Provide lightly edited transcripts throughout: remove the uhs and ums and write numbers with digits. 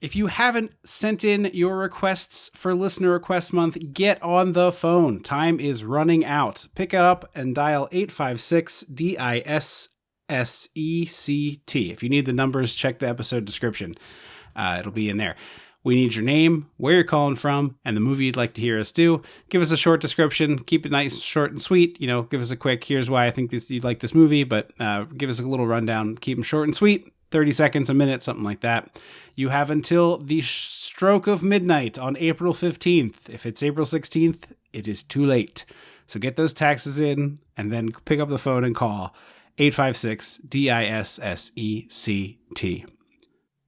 If you haven't sent in your requests for Listener Request Month, get on the phone. Time is running out. Pick it up and dial 856-DISSECT. If you need the numbers, check the episode description. It'll be in there. We need your name, where you're calling from, and the movie you'd like to hear us do. Give us a short description. Keep it nice, short, and sweet. You know, give us a quick, here's why I think you'd like this movie, but give us a little rundown. Keep them short and sweet. 30 seconds, a minute, something like that. You have until the stroke of midnight on April 15th. If it's April 16th, it is too late. So get those taxes in and then pick up the phone and call 856-DISSECT.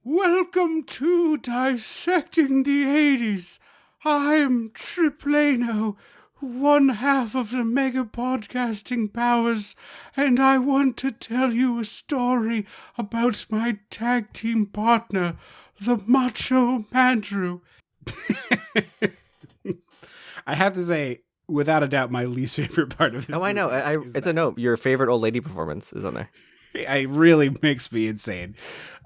Welcome to Dissecting the 80s. I'm Tripp, one half of the mega podcasting powers, and I want to tell you a story about my tag team partner, the Macho Mandrew. I have to say, without a doubt, my least favorite part of this movie. I know. It's a note. Your favorite old lady performance is on there. It really makes me insane.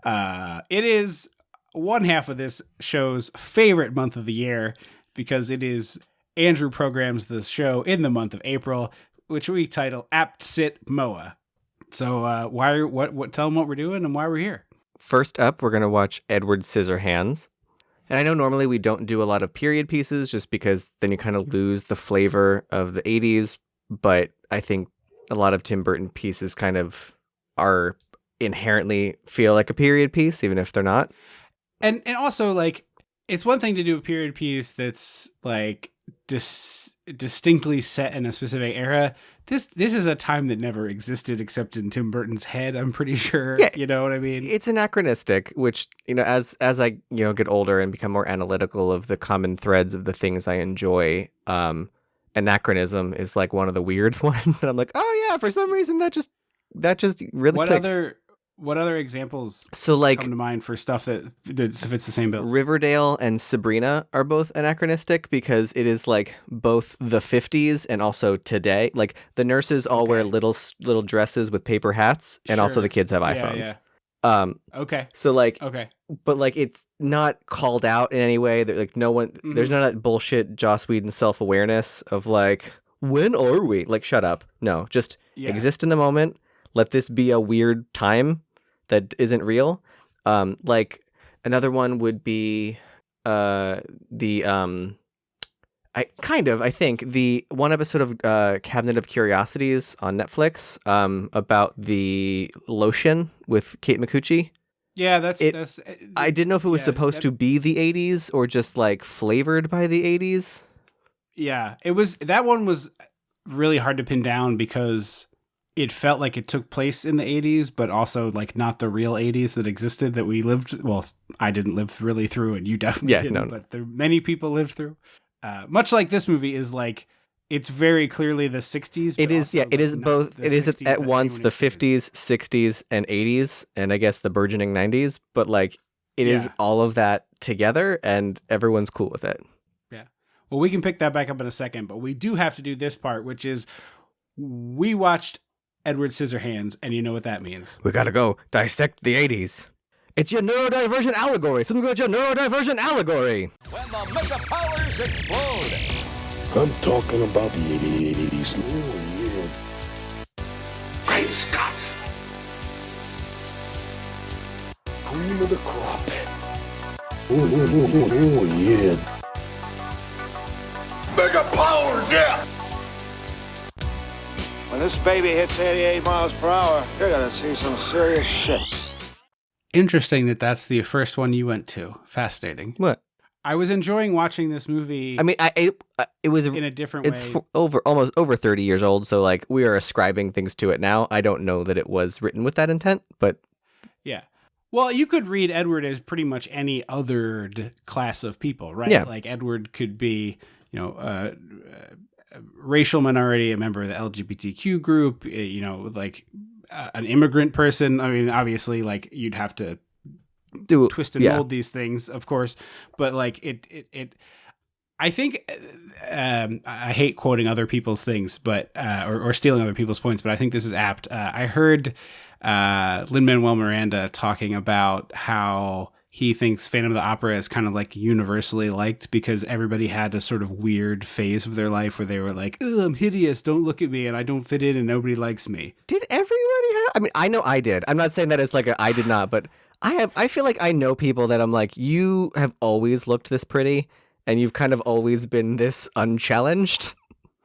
It is one half of this show's favorite month of the year because it is Andrew programs the show in the month of April, which we title APTSITMOA. So tell them what we're doing and why we're here. First up, we're going to watch Edward Scissorhands. And I know normally we don't do a lot of period pieces just because then you kind of lose the flavor of the 80s. But I think a lot of Tim Burton pieces kind of are inherently feel like a period piece, even if they're not. And also, like, it's one thing to do a period piece that's like distinctly set in a specific era. This is a time that never existed except in Tim Burton's head, I'm pretty sure. Yeah, you know what I mean? It's anachronistic, which, you know, as I, you know, get older and become more analytical of the common threads of the things I enjoy, anachronism is like one of the weird ones that I'm like, oh yeah, for some reason that just really clicks. What other examples come to mind for stuff that fits the same bill? Riverdale and Sabrina are both anachronistic because it is like both the 50s and also today. Like the nurses all wear little dresses with paper hats, and also the kids have iPhones. Okay. So but like it's not called out in any way. That like no one, there's none of that bullshit Joss Whedon self-awareness of like, when are we? Like, shut up. No, just exist in the moment. Let this be a weird time that isn't real. Like another one would be I think the one episode of Cabinet of Curiosities on Netflix about the lotion with Kate McCucci. Yeah, that's I didn't know if it was supposed to be the 80s or just like flavored by the 80s. Yeah, that one was really hard to pin down because it felt like it took place in the 80s, but also like not the real 80s that existed that we lived. Well, I didn't live really through, and you definitely didn't, but many people lived through. Much like this movie is like, it's very clearly the 60s. It is, yeah, it is both. It is at once the 50s, 60s, and 80s, and I guess the burgeoning 90s, but like it is all of that together, and everyone's cool with it. Yeah. Well, we can pick that back up in a second, but we do have to do this part, which is we watched Edward Scissorhands, and you know what that means. We gotta go dissect the 80s. It's your neurodivergent allegory. Something about your neurodivergent allegory. When the mega powers explode. I'm talking about the 80s. Oh, yeah. Great Scott. Cream of the crop. Oh, yeah. Mega powers, yeah. When this baby hits 88 miles per hour, you're gonna see some serious shit. Interesting that's the first one you went to. Fascinating. What? I was enjoying watching this movie. I mean, it was in a different way. It's almost over 30 years old, so like we are ascribing things to it now. I don't know that it was written with that intent, but yeah. Well, you could read Edward as pretty much any othered class of people, right? Yeah. Like Edward could be, you know, a racial minority, a member of the LGBTQ group, you know, like an immigrant person. I mean, obviously, like you'd have to twist and mold these things, of course, but like it I think I hate quoting other people's things, but or stealing other people's points, but I think this is apt. I heard Lin-Manuel Miranda talking about how he thinks Phantom of the Opera is kind of like universally liked because everybody had a sort of weird phase of their life where they were like, "Oh, I'm hideous. Don't look at me, and I don't fit in, and nobody likes me." Did everybody have? I mean, I know I did. I'm not saying that as like I did not, but I feel like I know people that I'm like, you have always looked this pretty, and you've kind of always been this unchallenged.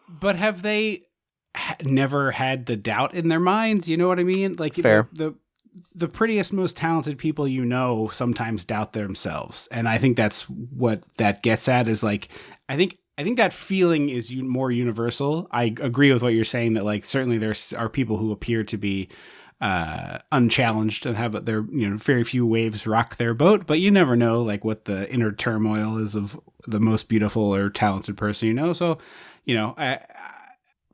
But have they never had the doubt in their minds? You know what I mean? Like Fair. The prettiest, most talented people sometimes doubt themselves. And I think that's what that gets at is like, I think that feeling is more universal. I agree with what you're saying that like, certainly there are people who appear to be unchallenged and have their, very few waves rock their boat, but you never know like what the inner turmoil is of the most beautiful or talented person, So,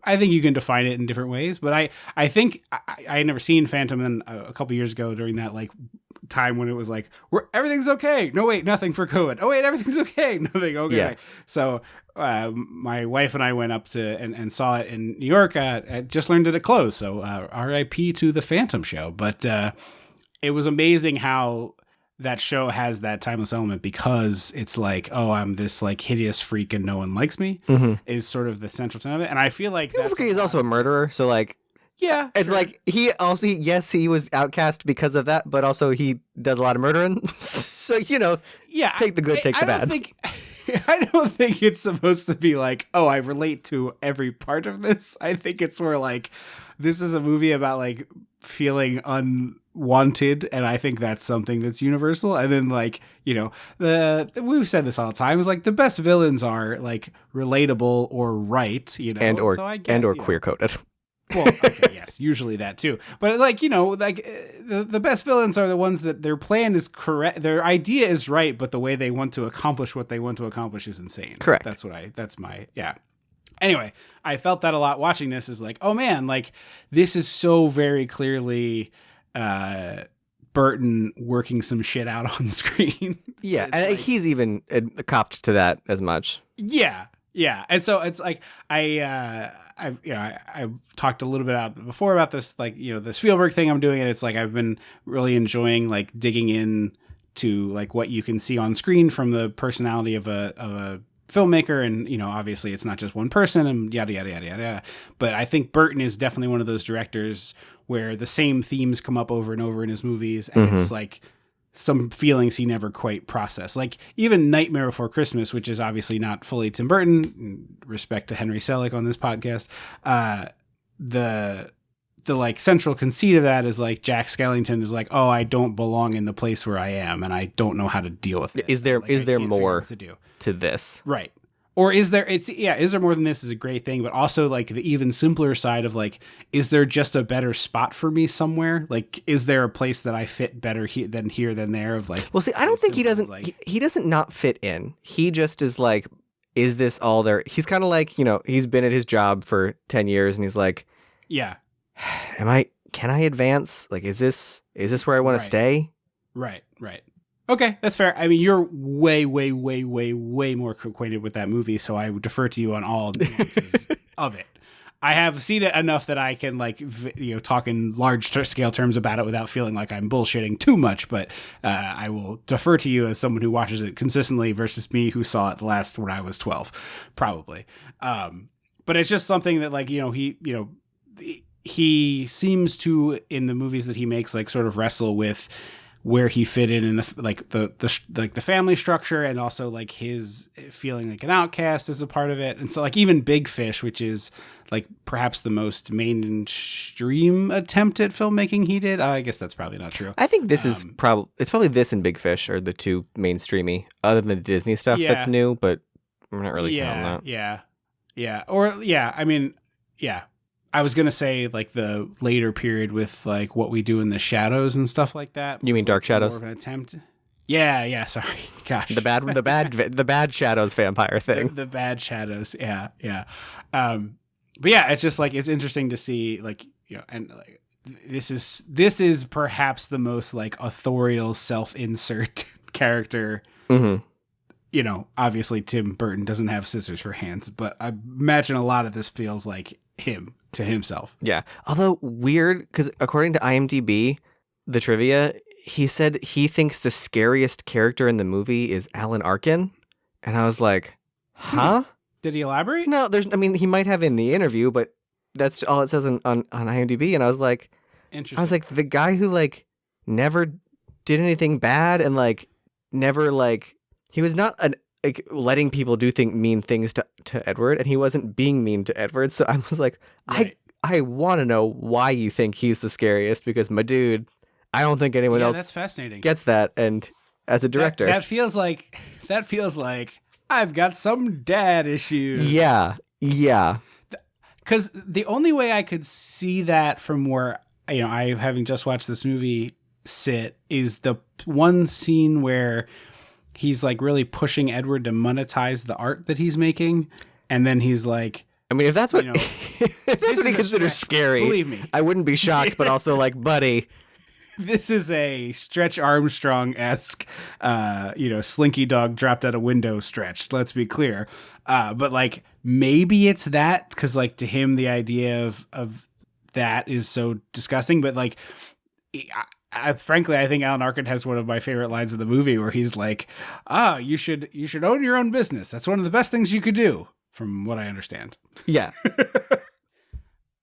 I think you can define it in different ways, but I think I had never seen Phantom, and a couple years ago during that like time when it was like everything's okay. No, wait, nothing for COVID. Oh wait, everything's okay. Nothing okay. Yeah. So my wife and I went up to and saw it in New York. I just learned that it closed. So R.I.P. to the Phantom show. But it was amazing how that show has that timeless element because it's like, oh, I'm this like hideous freak and no one likes me is sort of the central tone of it. And I feel like he's also a murderer. So like, yeah, it's like he was outcast because of that, but also he does a lot of murdering. So, yeah, take the good, take the bad. I don't think it's supposed to be like, oh, I relate to every part of this. I think it's more like this is a movie about like feeling unwanted, and I think that's something that's universal. And then like, we've said this all the time, is like the best villains are like relatable or right, and or queer coded. Well, okay, yes, usually that too. But like, the best villains are the ones that their plan is correct. Their idea is right, but the way they want to accomplish what they want to accomplish is insane. Correct. Yeah. Anyway, I felt that a lot watching this is like, oh man, like this is so very clearly Burton working some shit out on screen. Yeah. And like, he's even copped to that as much. Yeah. Yeah. And so it's like, I've talked a little bit before about this, like, the Spielberg thing I'm doing. And it's like, I've been really enjoying like digging in to like what you can see on screen from the personality of a filmmaker. And, obviously it's not just one person and yada, yada, yada, yada. But I think Burton is definitely one of those directors where the same themes come up over and over in his movies. And it's like some feelings he never quite processed. Like even Nightmare Before Christmas, which is obviously not fully Tim Burton, in respect to Henry Selick on this podcast. The like central conceit of that is like Jack Skellington is like, oh, I don't belong in the place where I am, and I don't know how to deal with it. Is there more to do to this? Right. Or is there more than this is a great thing, but also like the even simpler side of like, is there just a better spot for me somewhere? Like, is there a place that I fit better than there of like, well, see, I don't think he doesn't, like, he doesn't not fit in. He just is like, is this all there? He's kind of like, he's been at his job for 10 years and he's like, yeah, can I advance? Like, is this where I want to stay? Right. Okay, that's fair. I mean, you're way, way, way, way, way more acquainted with that movie, so I would defer to you on all nuances of it. I have seen it enough that I can talk in large scale terms about it without feeling like I'm bullshitting too much, but I will defer to you as someone who watches it consistently versus me who saw it last when I was 12, probably. But it's just something that he seems to, in the movies that he makes, like sort of wrestle with where he fit in the family structure, and also like his feeling like an outcast is a part of it. And so like even Big Fish, which is like perhaps the most mainstream attempt at filmmaking he did. I guess that's probably not true. I think this is probably this and Big Fish are the two mainstreamy, other than the Disney stuff that's new, but I'm not really counting that. Yeah. I was going to say like the later period with like What We Do in the Shadows and stuff like that. You mean Dark Shadows? More of an attempt. Yeah. Sorry. Gosh. The bad Shadows vampire thing. The bad Shadows. Yeah. But yeah, it's just like, it's interesting to see like, and like, this is perhaps the most like authorial self-insert character. Mm-hmm. Obviously Tim Burton doesn't have scissors for hands, but I imagine a lot of this feels like him to himself. Yeah. Although weird, because according to IMDb, the trivia, he said he thinks the scariest character in the movie is Alan Arkin. And I was like, huh? Did he elaborate? No, he might have in the interview, but that's all it says on IMDb. And I was like, Interesting. the guy who like never did anything bad and like never like, he was not like letting people do mean things to Edward, and he wasn't being mean to Edward. So I was like, Right. I want to know why you think he's the scariest, because my dude, I don't think anyone else that's fascinating. gets that. And as a director, That feels like I've got some dad issues. yeah. Because the only way I could see that from where, I, having just watched this movie sit, is the one scene where he's like really pushing Edward to monetize the art that he's making. And then he's like, I mean, if that's what, if that's what he considers scary, believe me, I wouldn't be shocked, but also like, buddy, this is a Stretch Armstrong-esque, Slinky Dog dropped out a window stretch. Let's be clear. But like, maybe it's that, because like to him, the idea of that is so disgusting. But like, frankly, I think Alan Arkin has one of my favorite lines of the movie where he's like, you should own your own business. That's one of the best things you could do, from what I understand. yeah.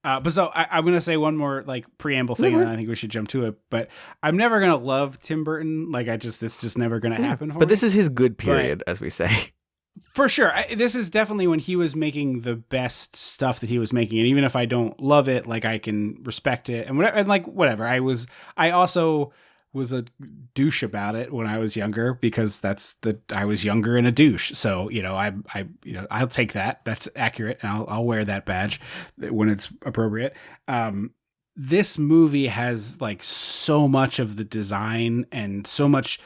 But so I'm going to say one more like preamble thing, and then I think we should jump to it. But I'm never going to love Tim Burton. Like it's just never going to happen for me. But this is his good period, as we say. For sure. This is definitely when he was making the best stuff that he was making. And even if I don't love it, like I can respect it and whatever. I also was a douche about it when I was younger, because I was younger and a douche. So, I'll take that. That's accurate. And I'll wear that badge when it's appropriate. This movie has like so much of the design and so much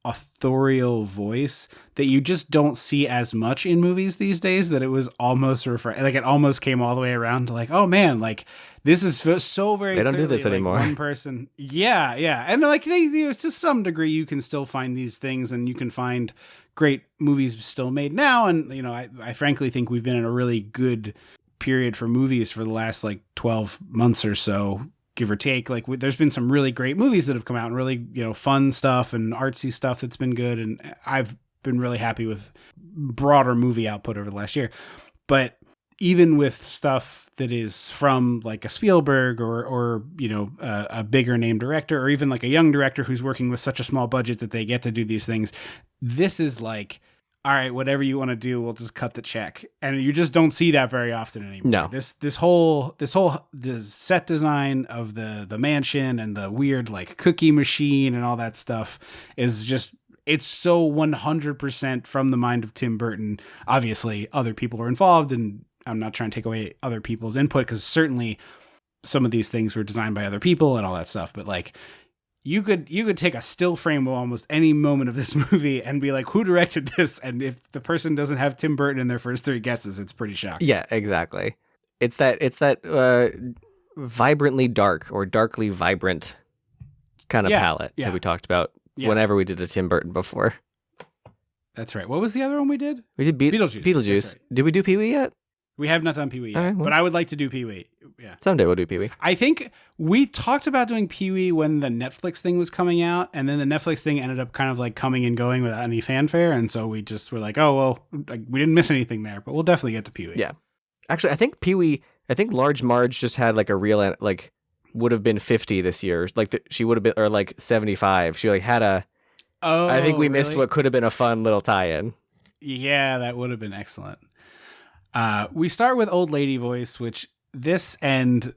authorial voice that you just don't see as much in movies these days, that it was almost like it almost came all the way around to like, oh man, like this is so very, they don't do this like anymore. One person. Yeah. And like to some degree you can still find these things, and you can find great movies still made now. And, I frankly think we've been in a really good period for movies for the last like 12 months or so, give or take. Like there's been some really great movies that have come out, and really, fun stuff and artsy stuff that's been good. And I've been really happy with broader movie output over the last year. But even with stuff that is from like a Spielberg or a bigger name director, or even like a young director who's working with such a small budget that they get to do these things, this is like, all right, whatever you want to do, we'll just cut the check. And you just don't see that very often anymore. No. This whole set design of the mansion and the weird like cookie machine and all that stuff is just, it's so 100% from the mind of Tim Burton. Obviously, other people are involved, and I'm not trying to take away other people's input, because certainly some of these things were designed by other people and all that stuff. But like, you could take a still frame of almost any moment of this movie and be like, who directed this? And if the person doesn't have Tim Burton in their first three guesses, it's pretty shocking. Yeah, exactly. It's that vibrantly dark or darkly vibrant kind of palette that we talked about whenever we did a Tim Burton before. That's right. What was the other one we did? We did Beetlejuice. Right. Did we do Pee-wee yet? We have not done Pee-wee yet, right, well, but I would like to do Pee-wee. Yeah. Someday we'll do Pee-wee. I think we talked about doing Pee-wee when the Netflix thing was coming out, and then the Netflix thing ended up kind of like coming and going without any fanfare, and so we just were like, oh, well, we didn't miss anything there, but we'll definitely get to Pee-wee. Yeah. Actually, I think Large Marge just had like a real, like, would have been 50 this year. Like, she would have been, or like 75. She like had a, I think we missed what could have been a fun little tie-in. Yeah, that would have been excellent. We start with Old Lady Voice, which this end.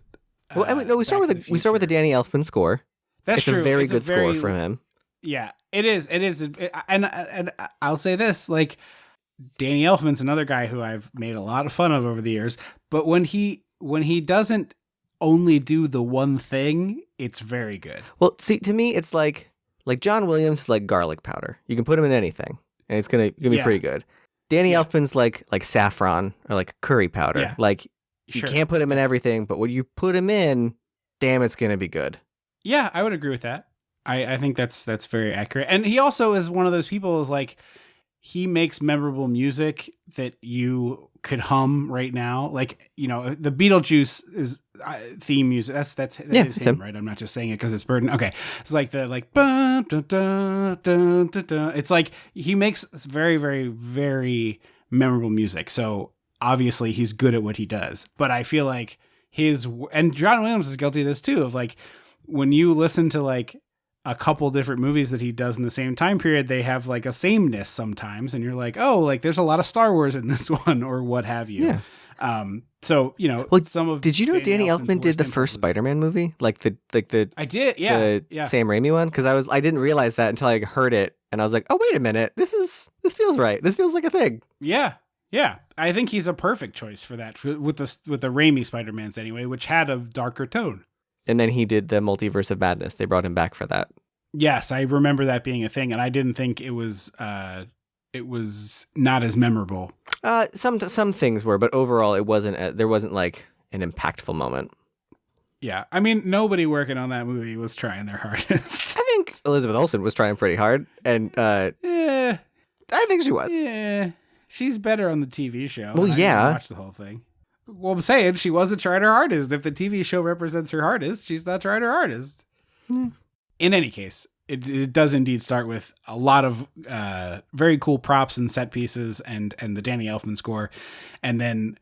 We start with the Danny Elfman score. That's true. It's a very good score from him. Yeah, it is. And I'll say this, like, Danny Elfman's another guy who I've made a lot of fun of over the years. But when he doesn't only do the one thing, it's very good. Well, see, to me, it's like John Williams is like garlic powder. You can put him in anything, and it's gonna be pretty good. Danny Elfman's like saffron or like curry powder. Yeah. Like, you can't put him in everything, but when you put him in, damn, it's gonna be good. Yeah, I would agree with that. I think that's very accurate. And he also is one of those people who's like, he makes memorable music that you could hum right now. Like, you know, the Beetlejuice is theme music. That is him, right? I'm not just saying it because it's Burton. Okay. It's like the dun, dun, dun, dun, dun, dun. It's like he makes very, very, very memorable music. So obviously he's good at what he does. But I feel like and John Williams is guilty of this too, of like when you listen to like a couple different movies that he does in the same time period, they have like a sameness sometimes, and you're like, oh, like there's a lot of Star Wars in this one, or what have you. Yeah. So you know, did you know Danny Elfman did the first Spider-Man movie, like the I did, the Sam Raimi one? Because I didn't realize that until I heard it, and I was like, oh wait a minute, this feels right. This feels like a thing. Yeah. Yeah, I think he's a perfect choice for that with the Raimi Spider-Mans anyway, which had a darker tone. And then he did the Multiverse of Madness. They brought him back for that. Yes, I remember that being a thing, and I didn't think it was not as memorable. Some things were, but overall, it wasn't. There wasn't like an impactful moment. Yeah, I mean, nobody working on that movie was trying their hardest. I think Elizabeth Olsen was trying pretty hard, and I think she was. Yeah, she's better on the TV show. Well, yeah, I watched the whole thing. Well, I'm saying she wasn't trying her hardest. If the TV show represents her hardest, she's not trying her hardest. In any case, it does indeed start with a lot of very cool props and set pieces and the Danny Elfman score. And then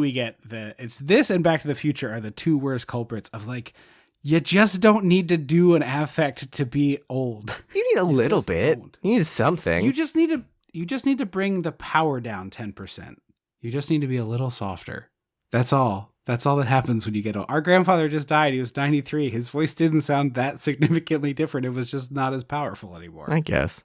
we get it's this and Back to the Future are the two worst culprits of like, you just don't need to do an affect to be old. You need a little bit. Don't. You need something. You just need to bring the power down 10%. You just need to be a little softer. That's all. That's all that happens when you get old. Our grandfather just died. He was 93. His voice didn't sound that significantly different. It was just not as powerful anymore. I guess.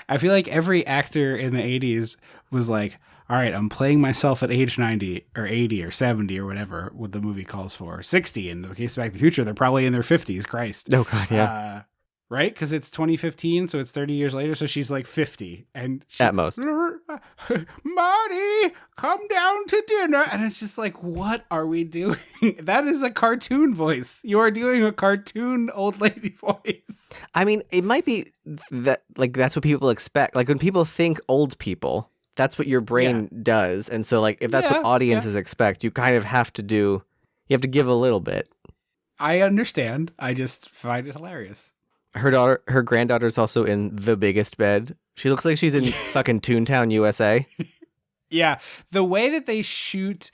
I feel like every actor in the 80s was like, all right, I'm playing myself at age 90 or 80 or 70 or whatever, what the movie calls for. 60 in the case of Back to the Future. They're probably in their 50s. Christ. Oh, God, yeah. Right? Because it's 2015, so it's 30 years later, so she's like 50. And at most. Marty, come down to dinner. And it's just like, what are we doing? That is a cartoon voice. You are doing a cartoon old lady voice. I mean, it might be that, like, that's what people expect. Like, when people think old people, that's what your brain does. And so, like, if that's what audiences expect, you kind of have to you have to give a little bit. I understand. I just find it hilarious. Her granddaughter's also in The Biggest Bed. She looks like she's in fucking Toontown, USA. Yeah, the way that they shoot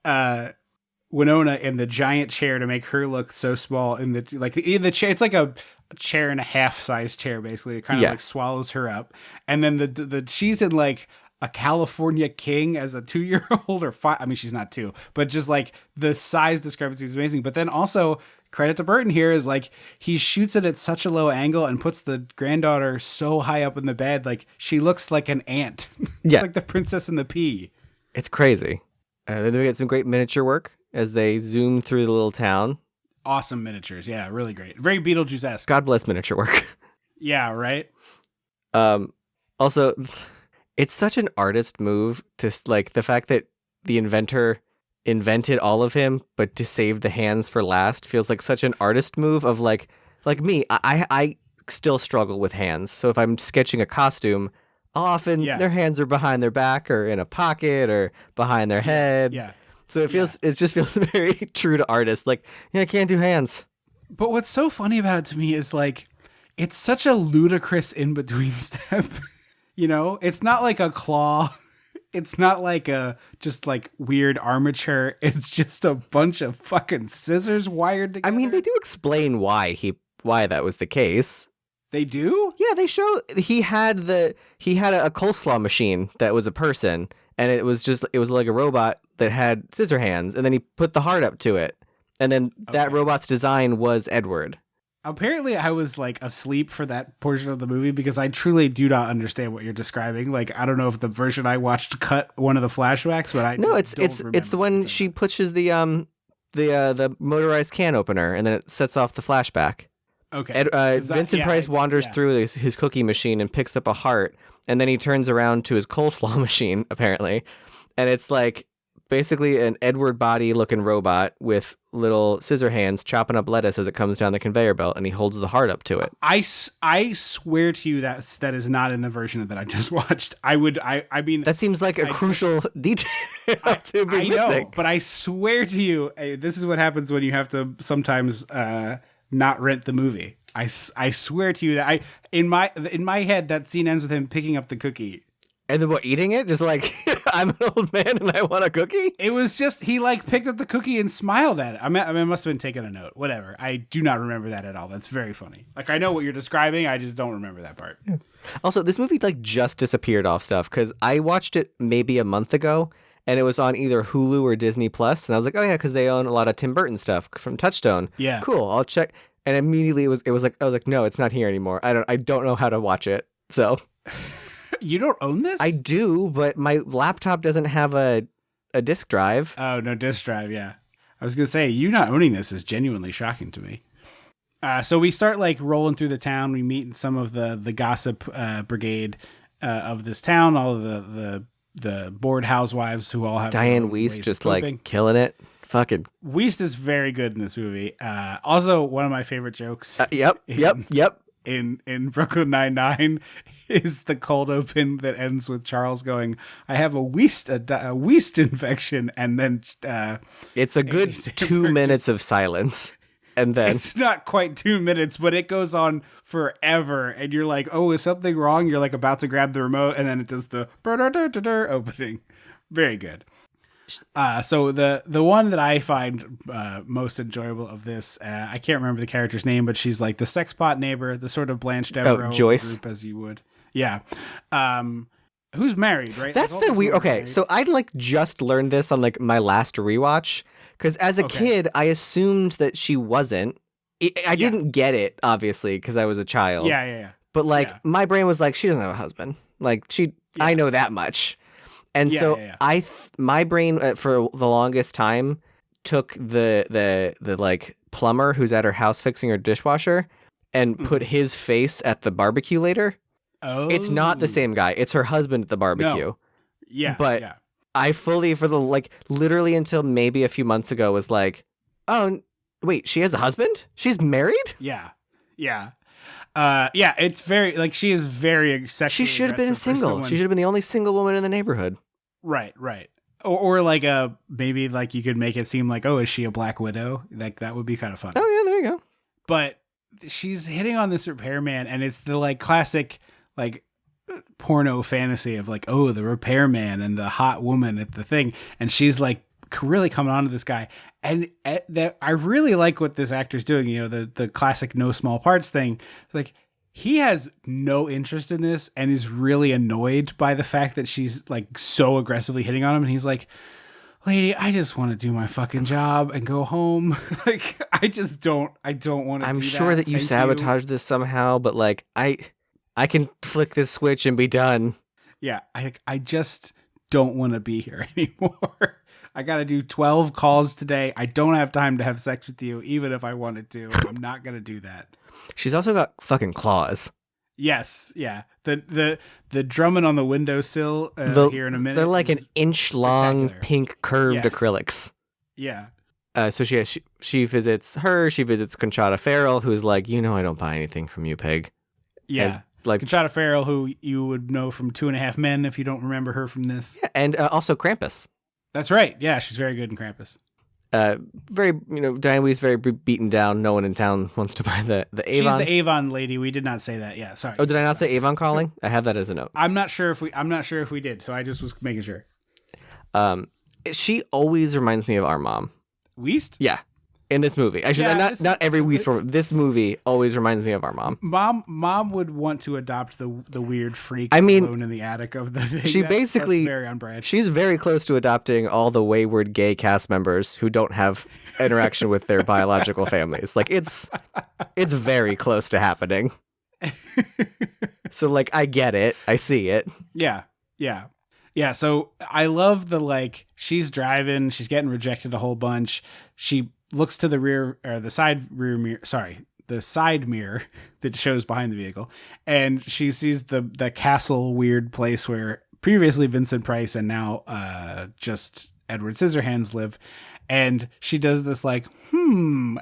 Winona in the giant chair to make her look so small in the chair, it's like a chair and a half size chair basically. It kind of like swallows her up, and then the she's in like a California king as a 2-year-old or 5. I mean, she's not 2, but just like the size discrepancy is amazing. But then also credit to Burton here is like he shoots it at such a low angle and puts the granddaughter so high up in the bed, like she looks like an ant. It's like the Princess and the Pea. It's crazy. Then we get some great miniature work as they zoom through the little town. Awesome miniatures, yeah, really great, very Beetlejuice-esque. God bless miniature work. Yeah, right. Also, it's such an artist move to like the fact that the inventor invented all of him, but to save the hands for last feels like such an artist move of like me. I still struggle with hands. So if I'm sketching a costume, often their hands are behind their back or in a pocket or behind their head. Yeah. So it just feels very true to artists. Like, I can't do hands. But what's so funny about it to me is like, it's such a ludicrous in-between step. You know, it's not like a claw. It's not like a just like weird armature. It's just a bunch of fucking scissors wired together. I mean, they do explain why that was the case. They do? Yeah, they show he had a coleslaw machine that was a person, and it was like a robot that had scissor hands, and then he put the heart up to it, and then that robot's design was Edward. Apparently I was like asleep for that portion of the movie because I truly do not understand what you're describing. Like, I don't know if the version I watched cut one of the flashbacks, but it's the one she pushes the motorized can opener and then it sets off the flashback. Okay. Vincent Price wanders through his cookie machine and picks up a heart, and then he turns around to his coleslaw machine apparently, and it's like basically an Edward body looking robot with little scissor hands chopping up lettuce as it comes down the conveyor belt, and he holds the heart up to it. I swear to you that is not in the version that I just watched. I mean that seems like a crucial detail to be I missing. know, but I swear to you, this is what happens when you have to sometimes not rent the movie. I swear to you that in my head that scene ends with him picking up the cookie. And then what, eating it? Just like, I'm an old man and I want a cookie? It was just, he like picked up the cookie and smiled at it. I mean, I must have been taking a note. Whatever. I do not remember that at all. That's very funny. Like, I know what you're describing. I just don't remember that part. Also, this movie like just disappeared off stuff because I watched it maybe a month ago and it was on either Hulu or Disney Plus, and I was like, oh yeah, because they own a lot of Tim Burton stuff from Touchstone. Yeah. Cool, I'll check. And immediately it was like, I was like, no, it's not here anymore. I don't know how to watch it. So... You don't own this? I do, but my laptop doesn't have a disk drive. Oh, no disk drive, yeah. I was going to say, you not owning this is genuinely shocking to me. So we start like rolling through the town. We meet some of the gossip brigade of this town, all of the bored housewives who all have Diane Wiest just like killing it. Fucking Wiest is very good in this movie. Also, one of my favorite jokes. Yep. In Brooklyn Nine-Nine is the cold open that ends with Charles going, "I have a Wiest infection," and then it's a good 2 minutes of silence, and then it's not quite 2 minutes, but it goes on forever, and you're like, "Oh, is something wrong?" You're like about to grab the remote, and then it does the opening. Very good. So the one that I find most enjoyable of this, I can't remember the character's name, but she's like the sexpot neighbor, the sort of Blanche Devereaux Joyce group, as you would. Yeah. Who's married, right? That's like, the weird. Okay, married. so I'd like just learned this on like my last rewatch because as a kid, I assumed that she wasn't. I didn't get it obviously because I was a child. Yeah. But like my brain was like, she doesn't have a husband. Like I know that much. And my brain for the longest time took the like plumber who's at her house fixing her dishwasher and put his face at the barbecue later. Oh, it's not the same guy. It's her husband at the barbecue. No. Yeah, but I fully for the like literally until maybe a few months ago was like, oh wait, she has a husband? She's married? Yeah. It's very like she is very sexually. She should have been single. She should have been the only single woman in the neighborhood. Right. Or like maybe like you could make it seem like, oh, is she a Black Widow? Like that would be kind of fun. Oh yeah, there you go. But she's hitting on this repairman, and it's the like classic like porno fantasy of like, oh, the repairman and the hot woman at the thing, and she's like really coming on to this guy. And I really like what this actor's doing. You know, the classic no small parts thing. It's like he has no interest in this and is really annoyed by the fact that she's like so aggressively hitting on him. And he's like, lady, I just want to do my fucking job and go home. Like, I don't want to. I'm sure that you sabotaged this somehow, but like, I can flick this switch and be done. Yeah. I just don't want to be here anymore. I got to do 12 calls today. I don't have time to have sex with you, even if I wanted to. I'm not going to do that. She's also got fucking claws. Yes, yeah. The drumming on the windowsill here in a minute. They're like an inch long, pink curved acrylics. Yeah. So she visits her. She visits Conchata Farrell, who's like, I don't buy anything from you, pig. Yeah. And, like Conchata Farrell, who you would know from 2.5 Men if you don't remember her from this. Yeah, and also Krampus. That's right. Yeah, she's very good in Krampus. Very, Diane Wiest very beaten down. No one in town wants to buy the Avon. She's the Avon lady. We did not say that. Yeah, sorry. Oh, did I not say Avon calling? I have that as a note. I'm not sure if we did. So I just was making sure. She always reminds me of our mom. Wiest? Yeah. In this movie. Actually, not every Wiest. This movie always reminds me of our mom. Mom would want to adopt the weird freak alone in the attic of the thing. She basically, that's very on brand. She's very close to adopting all the wayward gay cast members who don't have interaction with their biological families. Like, it's very close to happening. So, like, I get it. I see it. Yeah. So I love she's driving, she's getting rejected a whole bunch. She looks to the side mirror that shows behind the vehicle, and she sees the castle weird place where previously Vincent Price and now just Edward Scissorhands live. And she does this like, and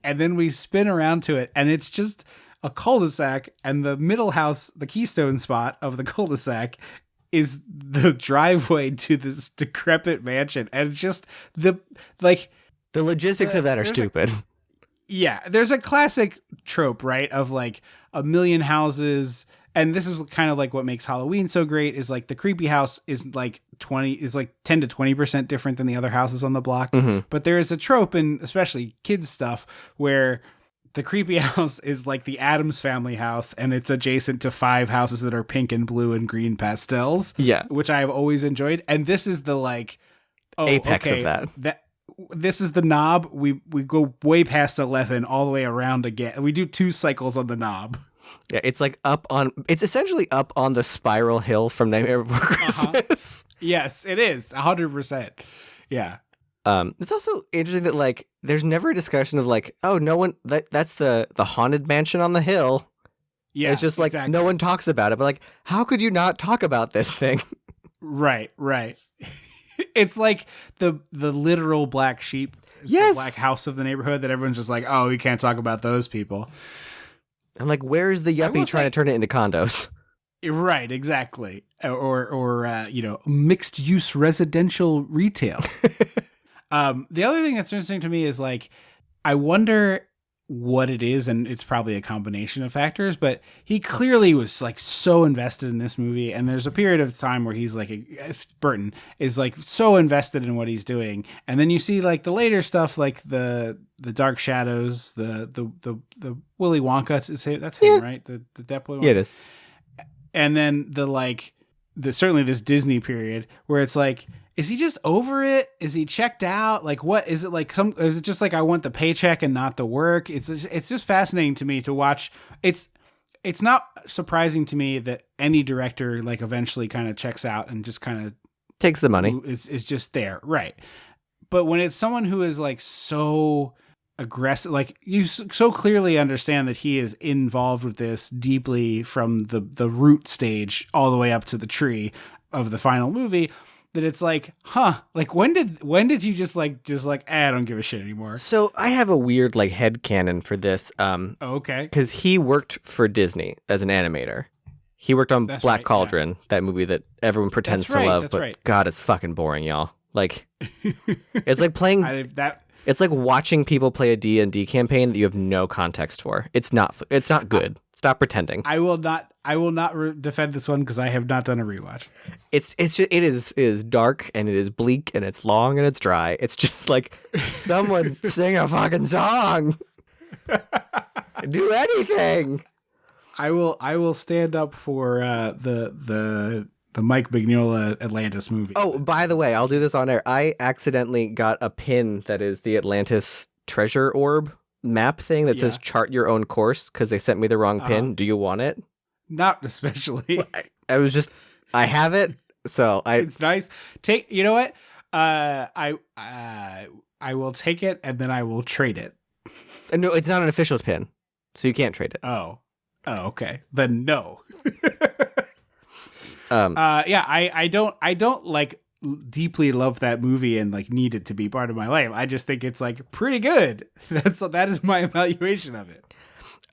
then we spin around to it, and it's just a cul-de-sac, and the middle house, the keystone spot of the cul-de-sac, is the driveway to this decrepit mansion. And it's just the logistics of that are stupid. There's a classic trope, right, of like a million houses. And this is kind of like what makes Halloween so great, is like the creepy house is like 10 to 20% different than the other houses on the block. Mm-hmm. But there is a trope, in especially kids stuff, where the creepy house is like the Addams Family house, and it's adjacent to 5 houses that are pink and blue and green pastels. Yeah, which I have always enjoyed. And this is the like apex of that. This is the knob. We go way past 11 all the way around again. We do 2 cycles on the knob. Yeah, it's like it's essentially up on the spiral hill from Nightmare Before Christmas. Yes, it is 100%. Yeah. It's also interesting that like there's never a discussion of like, oh, no one that's the haunted mansion on the hill. Yeah, it's just like exactly. No one talks about it. But like, how could you not talk about this thing? Right. It's like the literal black sheep. It's the black house of the neighborhood that everyone's just like, oh, we can't talk about those people. And like, where is the yuppie trying to turn it into condos? Right, exactly. Or mixed use residential retail. The other thing that's interesting to me is like, I wonder what it is, and it's probably a combination of factors, but he clearly was like so invested in this movie, and there's a period of time where he's like, Burton is like so invested in what he's doing, and then you see like the later stuff, like the Dark Shadows, the Willy Wonka, that's him, right? The Depp Willy Wonka. Yeah, it is. And then certainly this Disney period where it's like, is he just over it? Is he checked out? Like, what is it like? Is it just like, I want the paycheck and not the work? It's just fascinating to me to watch. It's not surprising to me that any director like eventually kind of checks out and just kind of takes the money. Is just there. Right. But when it's someone who is like so aggressive, like you so clearly understand that he is involved with this deeply from the root stage all the way up to the tree of the final movie, that it's like, like when did you just I don't give a shit anymore. So I have a weird like headcanon for this. Okay. Because he worked for Disney as an animator. He worked on Black Cauldron, that movie that everyone pretends to love, but God, it's fucking boring, y'all. Like, it's like playing it's like watching people play a D&D campaign that you have no context for. It's not good. Stop pretending. I will not defend this one because I have not done a rewatch. It is dark and it is bleak and it's long and it's dry. It's just like someone sing a fucking song. Do anything. I will stand up for the Mike Mignola Atlantis movie. Oh, by the way, I'll do this on air. I accidentally got a pin that is the Atlantis treasure orb map thing that says chart your own course because they sent me the wrong pin. Do you want it? Not especially. I have it, so it's nice. You know what? I will take it and then I will trade it. No, it's not an official pin, so you can't trade it. Oh, okay. Then no. I don't like deeply love that movie and like need it to be part of my life. I just think it's like pretty good. That is my evaluation of it.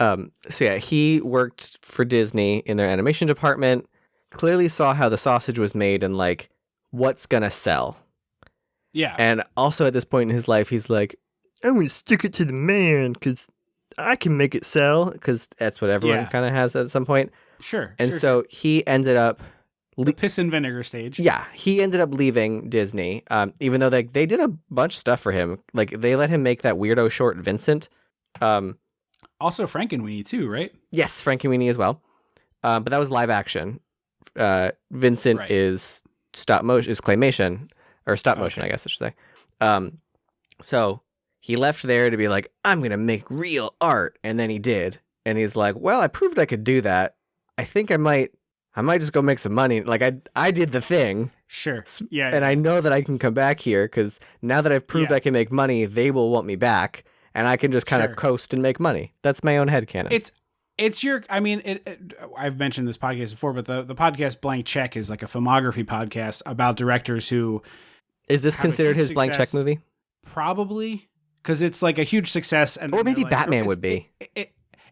So yeah, he worked for Disney in their animation department, clearly saw how the sausage was made and like what's gonna sell. Yeah. And also at this point in his life, he's like, I'm gonna stick it to the man because I can make it sell, because that's what everyone kind of has at some point. Sure. And so he ended up the piss and vinegar stage. Yeah, he ended up leaving Disney, even though they did a bunch of stuff for him. Like they let him make that weirdo short Vincent. Also Frankenweenie too, right? Yes, Frankenweenie as well. But that was live action. Vincent is claymation, or stop motion, I guess I should say. So he left there to be like, I'm gonna make real art, and then he did, and he's like, well, I proved I could do that. I think I might just go make some money. Like I did the thing. Sure. Yeah. And I know that I can come back here because now that I've proved I can make money, they will want me back, and I can just kind of coast and make money. That's my own headcanon. I've mentioned this podcast before, but the podcast Blank Check is like a filmography podcast about directors who Is this have a considered huge his blank check success. movie? Probably, because it's like a huge success, and Or maybe they're like, Batman would be.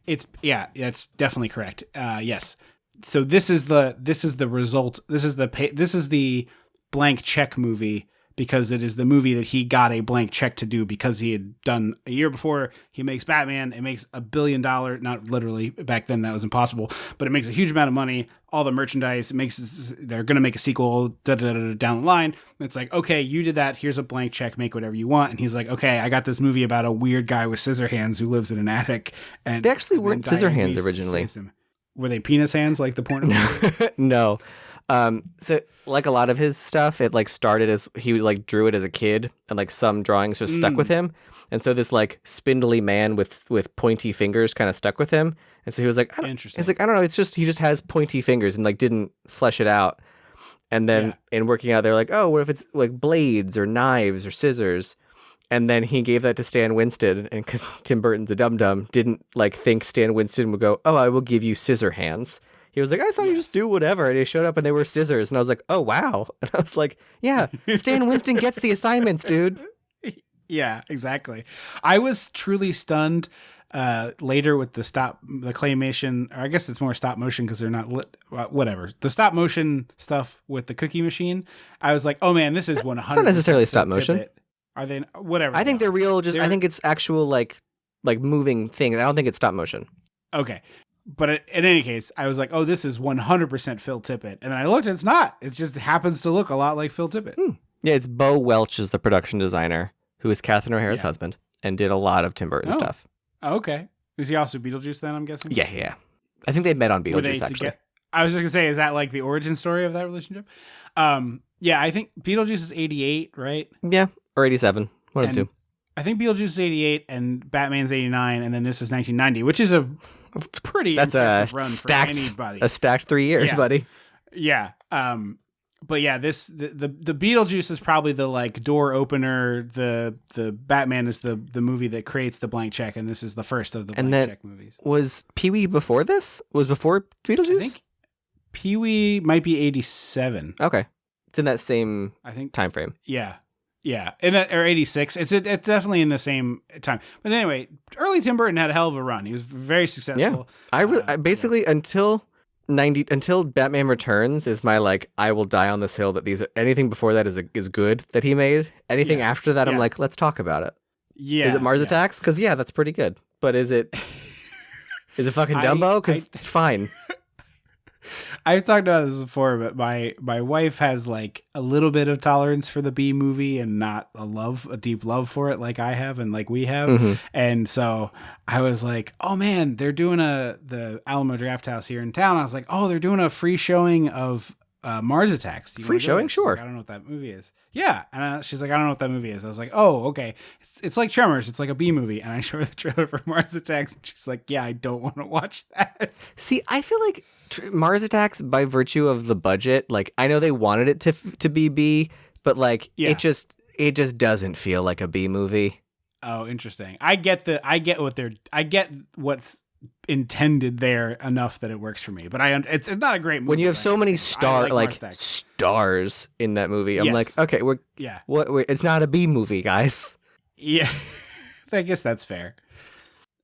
It's that's definitely correct. Yes. So this is the result. This is the blank check movie, because it is the movie that he got a blank check to do, because he had done a year before. He makes Batman. It makes $1 billion. Not literally, back then that was impossible, but it makes a huge amount of money. All the merchandise, they're going to make a sequel down the line. It's like, okay, you did that. Here's a blank check. Make whatever you want. And he's like, okay, I got this movie about a weird guy with scissor hands who lives in an attic. And They actually and weren't then scissor Diane hands Wiest originally. saves him. Were they penis hands like the porno? No. So like a lot of his stuff, it like started as he like drew it as a kid, and like some drawings just stuck with him. And so this like spindly man with pointy fingers kind of stuck with him. And so he was like, Interesting. It's like, I don't know. It's just, he just has pointy fingers, and like didn't flesh it out. And then in working out, they're like, oh, what if it's like blades or knives or scissors? And then he gave that to Stan Winston, and because Tim Burton's a dum-dum, didn't like think Stan Winston would go, oh, I will give you Scissorhands. He was like, I thought you just do whatever. And he showed up and they were scissors. And I was like, oh, wow. And I was like, yeah, Stan Winston gets the assignments, dude. Yeah, exactly. I was truly stunned later with the claymation, or I guess it's more stop motion because they're not whatever. The stop motion stuff with the cookie machine. I was like, oh man, this is 100%. It's not necessarily stop motion. Tippett. Are they? Whatever. I think they're real. I think it's actual like moving things. I don't think it's stop motion. Okay. But in any case, I was like, oh, this is 100% Phil Tippett. And then I looked, and it's not. It just happens to look a lot like Phil Tippett. Yeah, it's Bo Welch is the production designer, who is Catherine O'Hara's husband, and did a lot of Tim Burton stuff. Oh, okay. Is he also Beetlejuice then, I'm guessing? Yeah. I think they met on Beetlejuice, actually. I was just going to say, is that like the origin story of that relationship? Yeah, I think Beetlejuice is 88, right? Yeah, or 87. One of two. I think Beetlejuice is 88 and Batman's 89, and then this is 1990, which is a pretty impressive run for anybody. A stacked 3 years, buddy. Yeah. But yeah, the Beetlejuice is probably the like door opener. The Batman is the movie that creates the blank check, and this is the first of the blank check movies. Was Pee-wee before this? Was before Beetlejuice? I think Pee-wee might be 87. Okay. It's in that same time frame. Yeah. Yeah, or 86. It's definitely in the same time. But anyway, early Tim Burton had a hell of a run. He was very successful. Yeah, I basically until Batman Returns is my like I will die on this hill that anything before that is good that he made. Anything after that, I'm like, let's talk about it. Yeah, is it Mars Attacks? Because that's pretty good. But is it fucking Dumbo? Because fine. I've talked about this before, but my wife has like a little bit of tolerance for the B movie and not a deep love for it like I have and like we have. Mm-hmm. And so I was like, oh man, they're doing the Alamo Drafthouse here in town. I was like, oh, they're doing a free showing of Mars Attacks. Free showing? Sure. Like, I don't know what that movie is. Yeah. And she's like, I don't know what that movie is. I was like, oh, okay. It's like Tremors. It's like a B movie. And I show her the trailer for Mars Attacks. And she's like, yeah, I don't want to watch that. See, I feel like Mars Attacks, by virtue of the budget, like I know they wanted it to be B, but like it just doesn't feel like a B movie. Oh, interesting. I get what's intended there enough that it works for me, but it's not a great movie. When you have so many stars in that movie, I'm like, okay, it's not a B movie, guys. Yeah, I guess that's fair.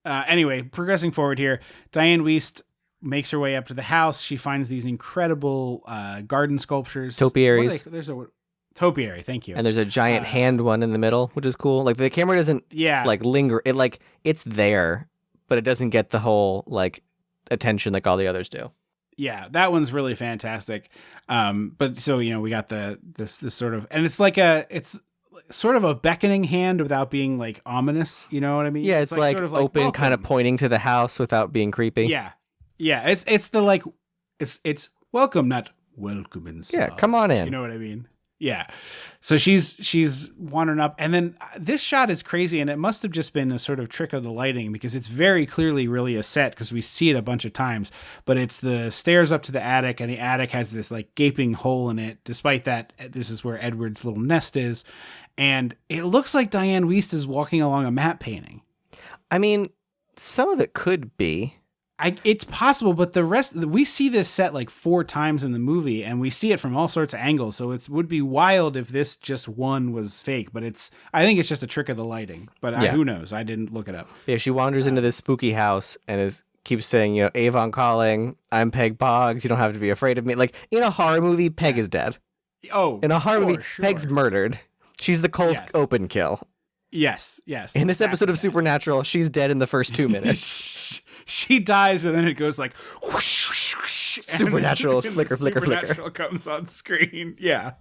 Anyway, progressing forward here, Diane Wiest makes her way up to the house. She finds these incredible garden sculptures. Topiaries. There's a topiary. Thank you. And there's a giant hand one in the middle, which is cool. Like the camera doesn't like linger. It's there, but it doesn't get the whole like attention like all the others do. Yeah, that one's really fantastic. But so we got this sort of, and it's sort of a beckoning hand without being like ominous. You know what I mean? Yeah, it's like, sort of like open, welcome, kind of pointing to the house without being creepy. Yeah, yeah. It's the like it's welcome, not welcome inside. Yeah, come on in. You know what I mean? Yeah. So she's wandering up, and then this shot is crazy, and it must have just been a sort of trick of the lighting because it's very clearly really a set because we see it a bunch of times, but it's the stairs up to the attic, and the attic has this like gaping hole in it. Despite that, this is where Edward's little nest is, and it looks like Diane Wiest is walking along a matte painting. I mean, some of it could be. It's possible, but the rest, we see this set like 4 times in the movie, and we see it from all sorts of angles. So it would be wild if this just one was fake, but I think it's just a trick of the lighting. But who knows? I didn't look it up. Yeah, she wanders into this spooky house and keeps saying, Avon calling. I'm Peg Boggs. You don't have to be afraid of me. Like in a horror movie, Peg is dead. Oh, in a horror movie, sure. Peg's murdered. She's the cold open kill. Yes. In this episode of Supernatural, she's dead in the first 2 minutes. She dies, and then it goes like whoosh, whoosh, whoosh, Supernatural flicker, flicker, Supernatural comes on screen. Yeah.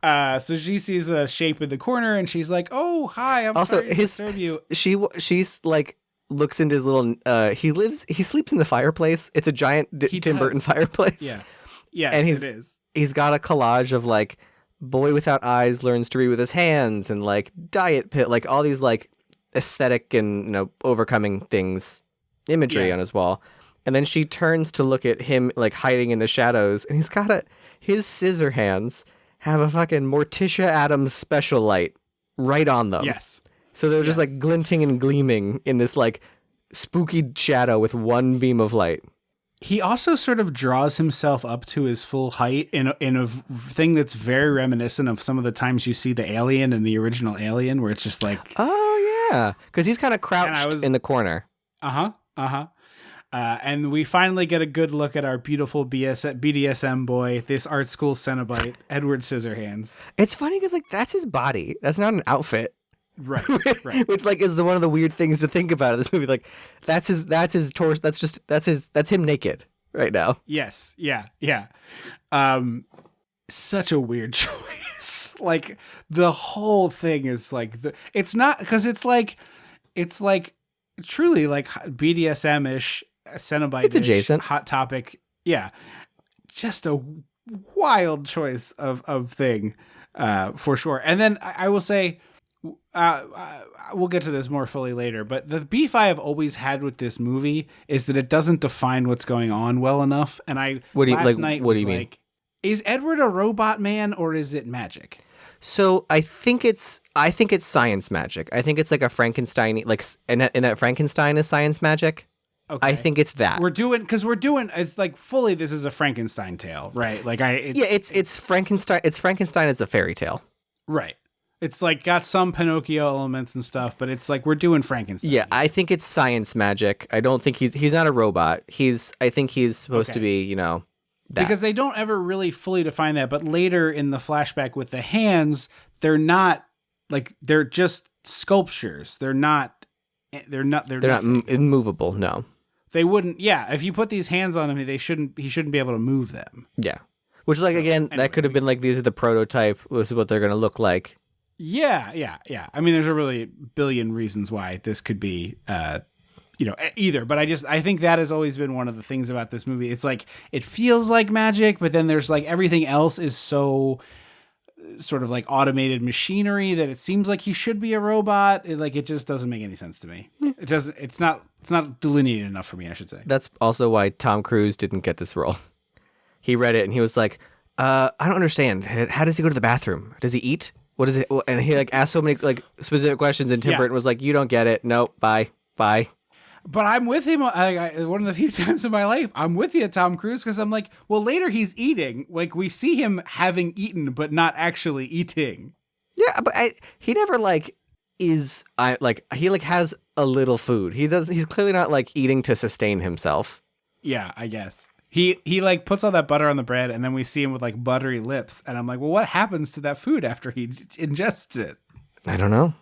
So she sees a shape in the corner, and she's like, "Oh, hi! I'm sorry to disturb you." She's like looks into his little. He sleeps in the fireplace. It's a giant Tim Burton fireplace. Yeah. Yes, and it is. He's got a collage of like boy without eyes learns to read with his hands, and like diet pill, like all these like aesthetic and overcoming things imagery on his wall. And then she turns to look at him like hiding in the shadows, and he's got his scissor hands have a fucking Morticia Adams special light right on them. Yes. So they're just like glinting and gleaming in this like spooky shadow with one beam of light. He also sort of draws himself up to his full height in a thing that's very reminiscent of some of the times you see the Alien in the original Alien, where it's just like, oh yeah, because he's kind of crouched in the corner. And we finally get a good look at our beautiful BDSM boy, this art school Cenobite, Edward Scissorhands. It's funny because like that's his body. That's not an outfit. Right. Which like is one of the weird things to think about in this movie. Like that's his torso. That's him naked right now. Yes. Yeah. Such a weird choice. Like the whole thing is like it's not, because it's like truly like BDSM-ish, Cenobite-ish, it's adjacent. Hot Topic. Yeah. Just a wild choice of thing, for sure. And then I will say, we'll get to this more fully later, but the beef I have always had with this movie is that it doesn't define what's going on well enough. And what do you mean? Is Edward a robot man or is it magic? So I think it's science magic. I think it's like a Frankenstein, like in that Frankenstein is science magic. Okay. I think it's that. It's like fully this is a Frankenstein tale, right? Like it's Frankenstein. It's Frankenstein as a fairy tale. Right. It's like got some Pinocchio elements and stuff, but it's like we're doing Frankenstein. Yeah, I think it's science magic. I don't think he's not a robot. I think he's supposed to be, that. Because they don't ever really fully define that, but later in the flashback with the hands, they're not like they're just sculptures. They're not immovable. No. They wouldn't. Yeah, if you put these hands on him, he shouldn't be able to move them. Yeah. Which that could have been like these are the prototype. This is what they're going to look like. Yeah. I mean, there's a really billion reasons why this could be, either. But I think that has always been one of the things about this movie. It's like it feels like magic, but then there's like everything else is so sort of like automated machinery that it seems like he should be a robot. It just doesn't make any sense to me. It doesn't. It's not delineated enough for me, I should say. That's also why Tom Cruise didn't get this role. He read it and he was like, I don't understand. How does he go to the bathroom? Does he eat? What is it? And he like asked so many like specific questions, and Tim Burton was like, "You don't get it. Nope. Bye." But I'm with him. One of the few times in my life, I'm with you, Tom Cruise, because I'm like, well, later he's eating. Like we see him having eaten, but not actually eating. Yeah, but he never he has a little food. He's clearly not like eating to sustain himself. Yeah, I guess. He like puts all that butter on the bread, and then we see him with like buttery lips, and I'm like, well, what happens to that food after he ingests it? I don't know.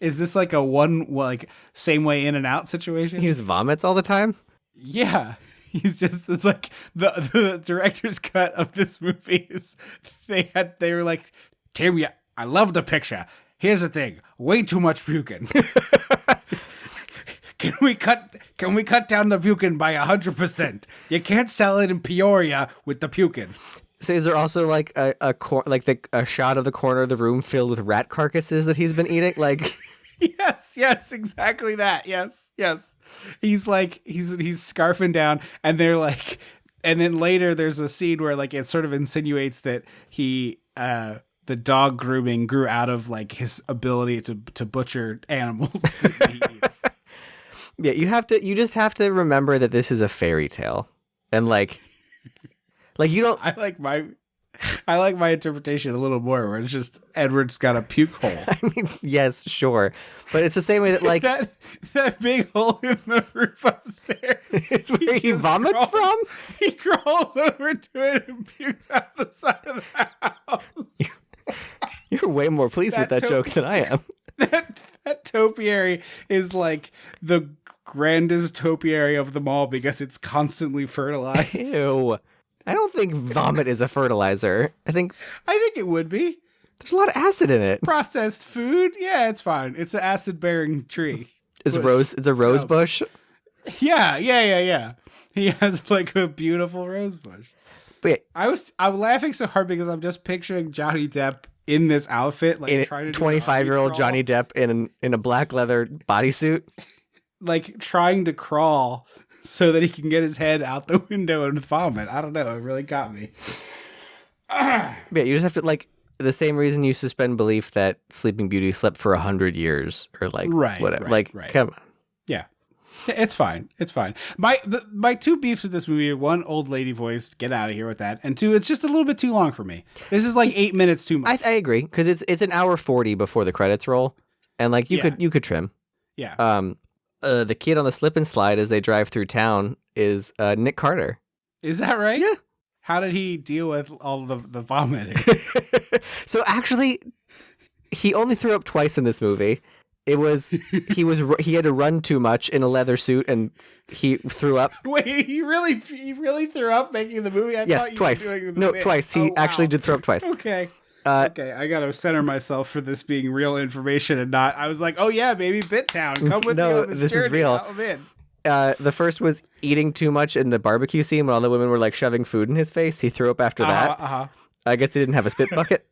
Is this like a same way in and out situation? He just vomits all the time? Yeah. It's like the director's cut of this movie is they were like, Tim, I love the picture. Here's the thing, way too much puking. Can we cut down the puking by 100%? You can't sell it in Peoria with the puking. So is there also like a shot of the corner of the room filled with rat carcasses that he's been eating? Like, yes, exactly that. Yes. He's like he's scarfing down, and they're like, and then later there's a scene where like it sort of insinuates that the dog grooming grew out of like his ability to butcher animals that he eats. Yeah, you just have to remember that this is a fairy tale. And like you don't I like my interpretation a little more, where it's just Edward's got a puke hole. I mean, yes, sure. But it's the same way that like that big hole in the roof upstairs. It's where he vomits from? He crawls over to it and pukes out the side of the house. You're way more pleased with that joke than I am. That topiary is like the grandest topiary of them all because it's constantly fertilized. Ew. I don't think vomit is a fertilizer. I think it would be. There's a lot of acid in it. Processed food? Yeah, it's fine. It's an acid-bearing tree. It's a rose bush? Yeah. He has like a beautiful rose bush. But yeah, I'm laughing so hard because I'm just picturing Johnny Depp in this outfit, like trying to 25-year-old Johnny Depp in a black leather bodysuit. Like trying to crawl so that he can get his head out the window and vomit. I don't know. It really got me. Yeah, you just have to, like, the same reason you suspend belief that Sleeping Beauty slept for 100 years or like whatever. Come on. Yeah. It's fine. It's fine. My two beefs with this movie are, one, old lady voice, get out of here with that, and two, it's just a little bit too long for me. This is like 8 minutes too much. I agree, because it's an hour 40 before the credits roll, and like you could trim. Yeah. The kid on the slip and slide as they drive through town is Nick Carter. Is that right? Yeah. How did he deal with all the vomiting? So actually, he only threw up twice in this movie. He had to run too much in a leather suit and he threw up. Wait, he really threw up making the movie? Yes, twice. Twice. He actually did throw up twice. Okay. Okay, I gotta center myself for this being real information and not. I was like, oh yeah, baby, BitTown, come with me on this journey. Is real. I'm in. The first was eating too much in the barbecue scene when all the women were like shoving food in his face. He threw up after that. I guess he didn't have a spit bucket.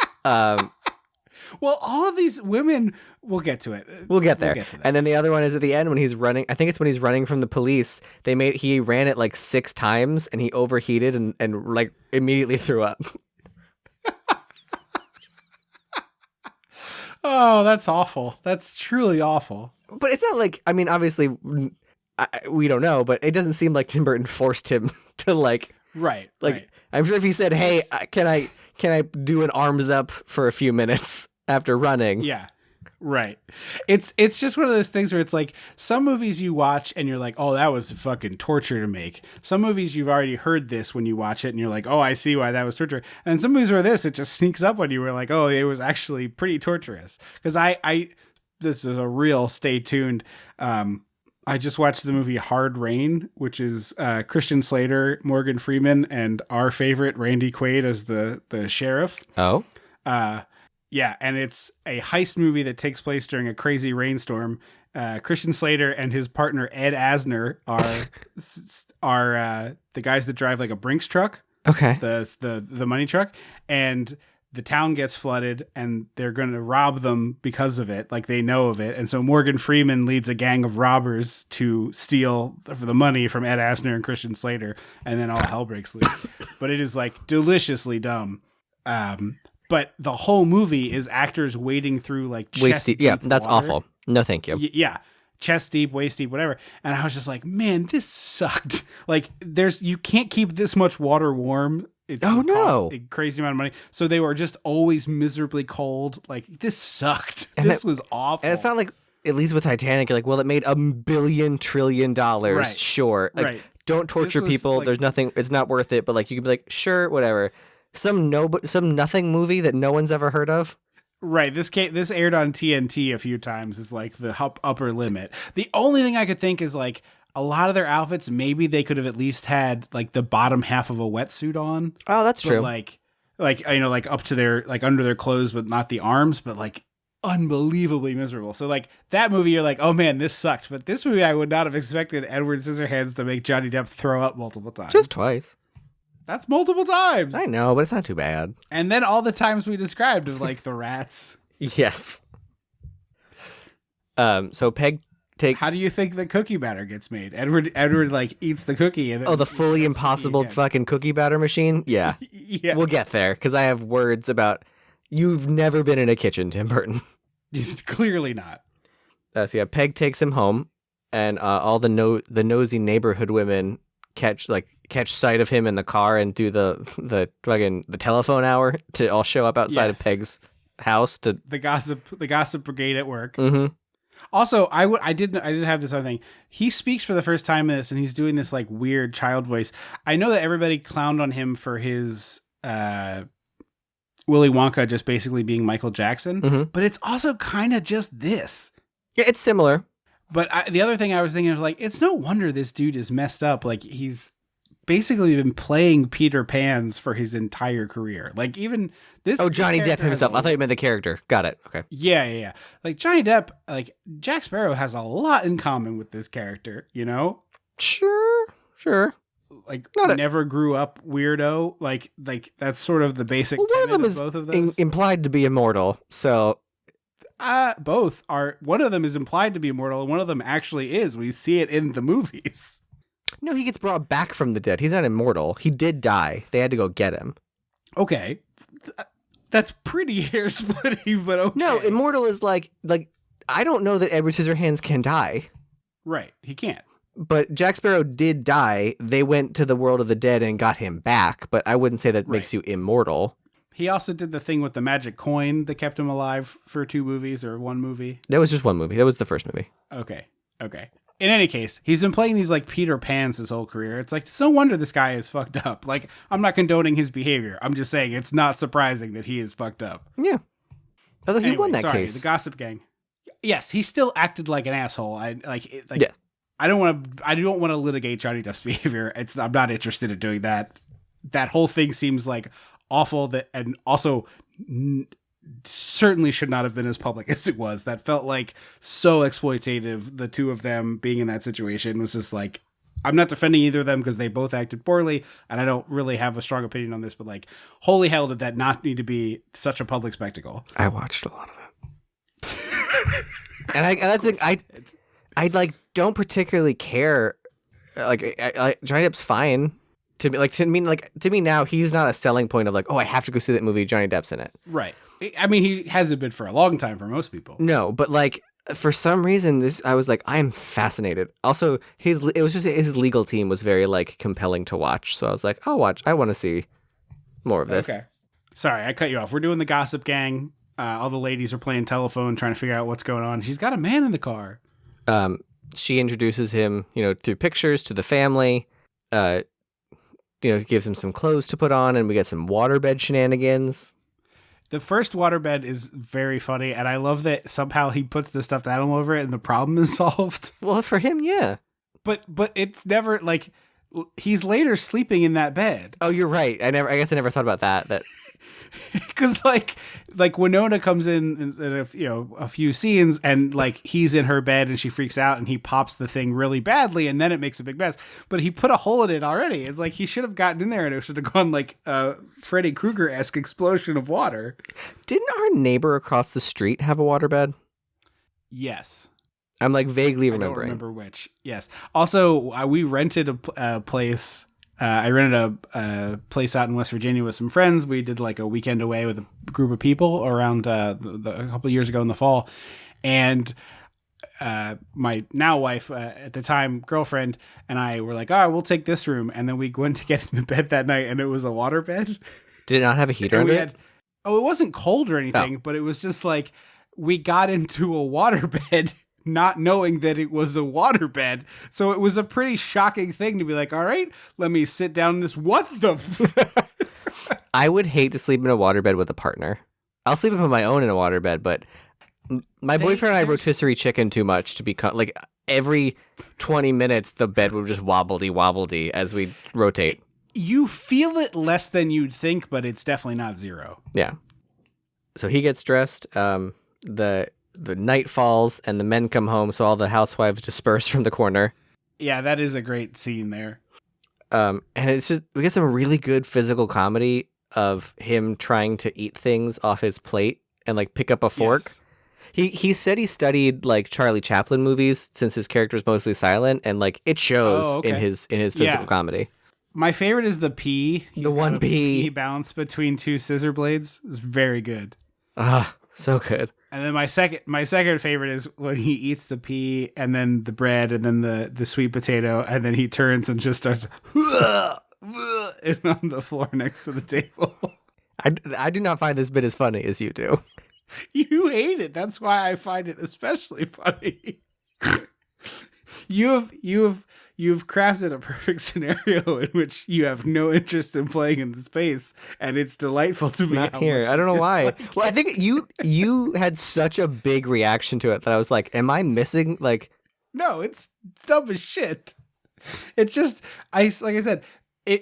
Well, all of these women, we'll get to it. We'll get there. And then the other one is at the end when he's running. I think it's when he's running from the police. He ran it like 6 times and he overheated and like immediately threw up. Oh, that's awful. That's truly awful. But it's not like, I mean, obviously, we don't know, but it doesn't seem like Tim Burton forced him to like. Right. Like, right. I'm sure if he said, "Hey, can I do an arms up for a few minutes after running?" Yeah. Right. It's just one of those things where it's like some movies you watch and you're like, oh, that was fucking torture to make. Some movies you've already heard this when you watch it and you're like, oh, I see why that was torture. And some movies where it just sneaks up on you. We're like, oh, it was actually pretty torturous. Because this is a real stay tuned. I just watched the movie Hard Rain, which is Christian Slater, Morgan Freeman, and our favorite Randy Quaid as the sheriff. Oh. Yeah, and it's a heist movie that takes place during a crazy rainstorm. Christian Slater and his partner Ed Asner are the guys that drive like a Brinks truck. Okay. The money truck, and the town gets flooded, and they're going to rob them because of it. Like they know of it, and so Morgan Freeman leads a gang of robbers to steal for the money from Ed Asner and Christian Slater, and then all hell breaks loose. But it is like deliciously dumb. But the whole movie is actors wading through like chest deep. Yeah, that's water. awful. No, thank you. Yeah, chest deep, waist deep, whatever. And I was just like, man, this sucked. Like, you can't keep this much water warm. It's a crazy amount of money. So they were just always miserably cold. Like, this sucked. This was awful. And it's not like, at least with Titanic, you're like, well, it made $1 billion trillion. Right. Sure. Like, right. Don't torture people. Like, there's nothing. It's not worth it. But like, you can be like, sure, whatever. Some nothing movie that no one's ever heard of. Right. This aired on TNT a few times. Is like the upper limit. The only thing I could think is like a lot of their outfits. Maybe they could have at least had like the bottom half of a wetsuit on. Oh, that's true. Like like up to their like under their clothes, but not the arms. But like unbelievably miserable. So like that movie, you're like, oh man, this sucked. But this movie, I would not have expected Edward Scissorhands to make Johnny Depp throw up multiple times. Just twice. That's multiple times. I know, but it's not too bad. And then all the times we described of like the rats. Yes. So Peg take. How do you think the cookie batter gets made? Edward like eats the cookie. And then the fully impossible fucking cookie batter machine. Yeah. Yeah. We'll get there because I have words about. You've never been in a kitchen, Tim Burton. Clearly not. So yeah, Peg takes him home, and all the nosy neighborhood women catch sight of him in the car and do the telephone hour to all show up outside of Peg's house to the gossip brigade at work. Mm-hmm. Also, I did have this other thing. He speaks for the first time in this, and he's doing this like weird child voice. I know that everybody clowned on him for his Willy Wonka just basically being Michael Jackson, but it's also kind of just this. Yeah, it's similar. But the other thing I was thinking of, like, it's no wonder this dude is messed up. Like, he's basically been playing Peter Pans for his entire career. Like, even this. Oh, Johnny Depp himself. I thought you meant the character. Got it. Okay. Yeah. Like, Johnny Depp, like, Jack Sparrow has a lot in common with this character, you know? Sure. Like, never grew up weirdo. Like that's sort of the basic tenet of both of those. Implied to be immortal, so. Both are. One of them is implied to be immortal, and one of them actually is. We see it in the movies. No, he gets brought back from the dead. He's not immortal. He did die. They had to go get him. Okay, that's pretty hair splitting, but okay. No, immortal is like I don't know that Edward Scissorhands can die. Right, he can't. But Jack Sparrow did die. They went to the world of the dead and got him back. But I wouldn't say that makes you immortal. He also did the thing with the magic coin that kept him alive for 2 movies or 1 movie. That was just 1 movie. That was the first movie. Okay. In any case, he's been playing these like Peter Pans his whole career. It's like, it's no wonder this guy is fucked up. Like, I'm not condoning his behavior. I'm just saying it's not surprising that he is fucked up. Yeah. Although he won that case. The Gossip Gang. Yes, he still acted like an asshole. Yeah. I don't want to litigate Johnny Depp's behavior. I'm not interested in doing that. That whole thing seems like awful, and also certainly should not have been as public as it was. That felt like so exploitative. The two of them being in that situation was just like, I'm not defending either of them because they both acted poorly, and I don't really have a strong opinion on this, but like, holy hell, did that not need to be such a public spectacle? I watched a lot of it. And I like don't particularly care. Like Johnny Depp's fine. To me now, he's not a selling point of like, oh, I have to go see that movie. Johnny Depp's in it. Right. I mean, he hasn't been for a long time for most people. No, but like for some reason, I was like, I'm fascinated. Also, it was just his legal team was very like compelling to watch. So I was like, I'll watch. I want to see more of this. Okay. Sorry, I cut you off. We're doing the Gossip Gang. All the ladies are playing telephone, trying to figure out what's going on. She's got a man in the car. She introduces him, through pictures to the family. Gives him some clothes to put on, and we get some waterbed shenanigans. The first waterbed is very funny, and I love that somehow he puts the stuffed animal over it, and the problem is solved. Well, for him, yeah. But it's never like he's later sleeping in that bed. Oh, you're right. I guess I never thought about that. Because like Winona comes in a few scenes, and like he's in her bed and she freaks out and he pops the thing really badly, and then it makes a big mess. But he put a hole in it already. It's like he should have gotten in there and it should have gone like a Freddy Krueger-esque explosion of water. Didn't our neighbor across the street have a waterbed? Yes. I'm like vaguely remembering. I don't remember which. Yes. Also, we rented a place. I rented a place out in West Virginia with some friends. We did like a weekend away with a group of people around a couple of years ago in the fall. And my now wife, at the time girlfriend, and I were like, we'll take this room. And then we went to get in the bed that night, and it was a water bed. Did it not have a heater under it? It wasn't cold or anything, but it was just like we got into a water bed not knowing that it was a waterbed. So it was a pretty shocking thing to be like, all right, let me sit down in this. What the I would hate to sleep in a waterbed with a partner. I'll sleep on my own in a waterbed, but my boyfriend and I rotisserie chicken too much to become like every 20 minutes the bed would just wobbledy as we rotate. You feel it less than you'd think, but it's definitely not zero. Yeah. So he gets dressed. The night falls and the men come home, so all the housewives disperse from the corner. Yeah, that is a great scene there. And it's just, we get some really good physical comedy of him trying to eat things off his plate and like pick up a fork. Yes. He said he studied like Charlie Chaplin movies since his character is mostly silent, and like it shows in his physical comedy. My favorite is the pea. The one pea. He balanced between 2 scissor blades is very good. So good. And then my second favorite is when he eats the pea and then the bread and then the sweet potato, and then he turns and just starts and on the floor next to the table. I do not find this bit as funny as you do. You hate it. That's why I find it especially funny. You've crafted a perfect scenario in which you have no interest in playing in the space, and it's delightful to me. Not here. I don't know why. Well, I think you had such a big reaction to it that I was like, am I missing like No, it's dumb as shit. It's just like I said,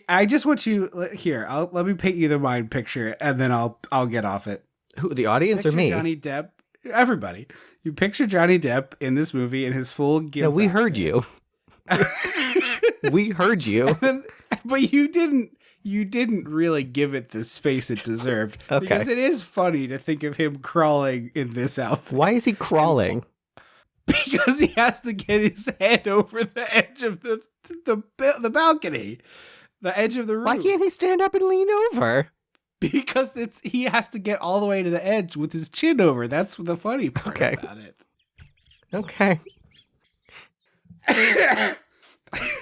I just want you here. Let me paint you the mind picture, and then I'll get off it. who, the audience Picture or me? Johnny Depp, everybody. You picture Johnny Depp in this movie in his full gimp. No, we heard you. We heard you. But you didn't really give it the space it deserved. Okay. Because it is funny to think of him crawling in this outfit. Why is he crawling? Because he has to get his head over the edge of the balcony. The edge of the room. Why can't he stand up and lean over? Because he has to get all the way to the edge with his chin over. That's the funny part about it. Okay.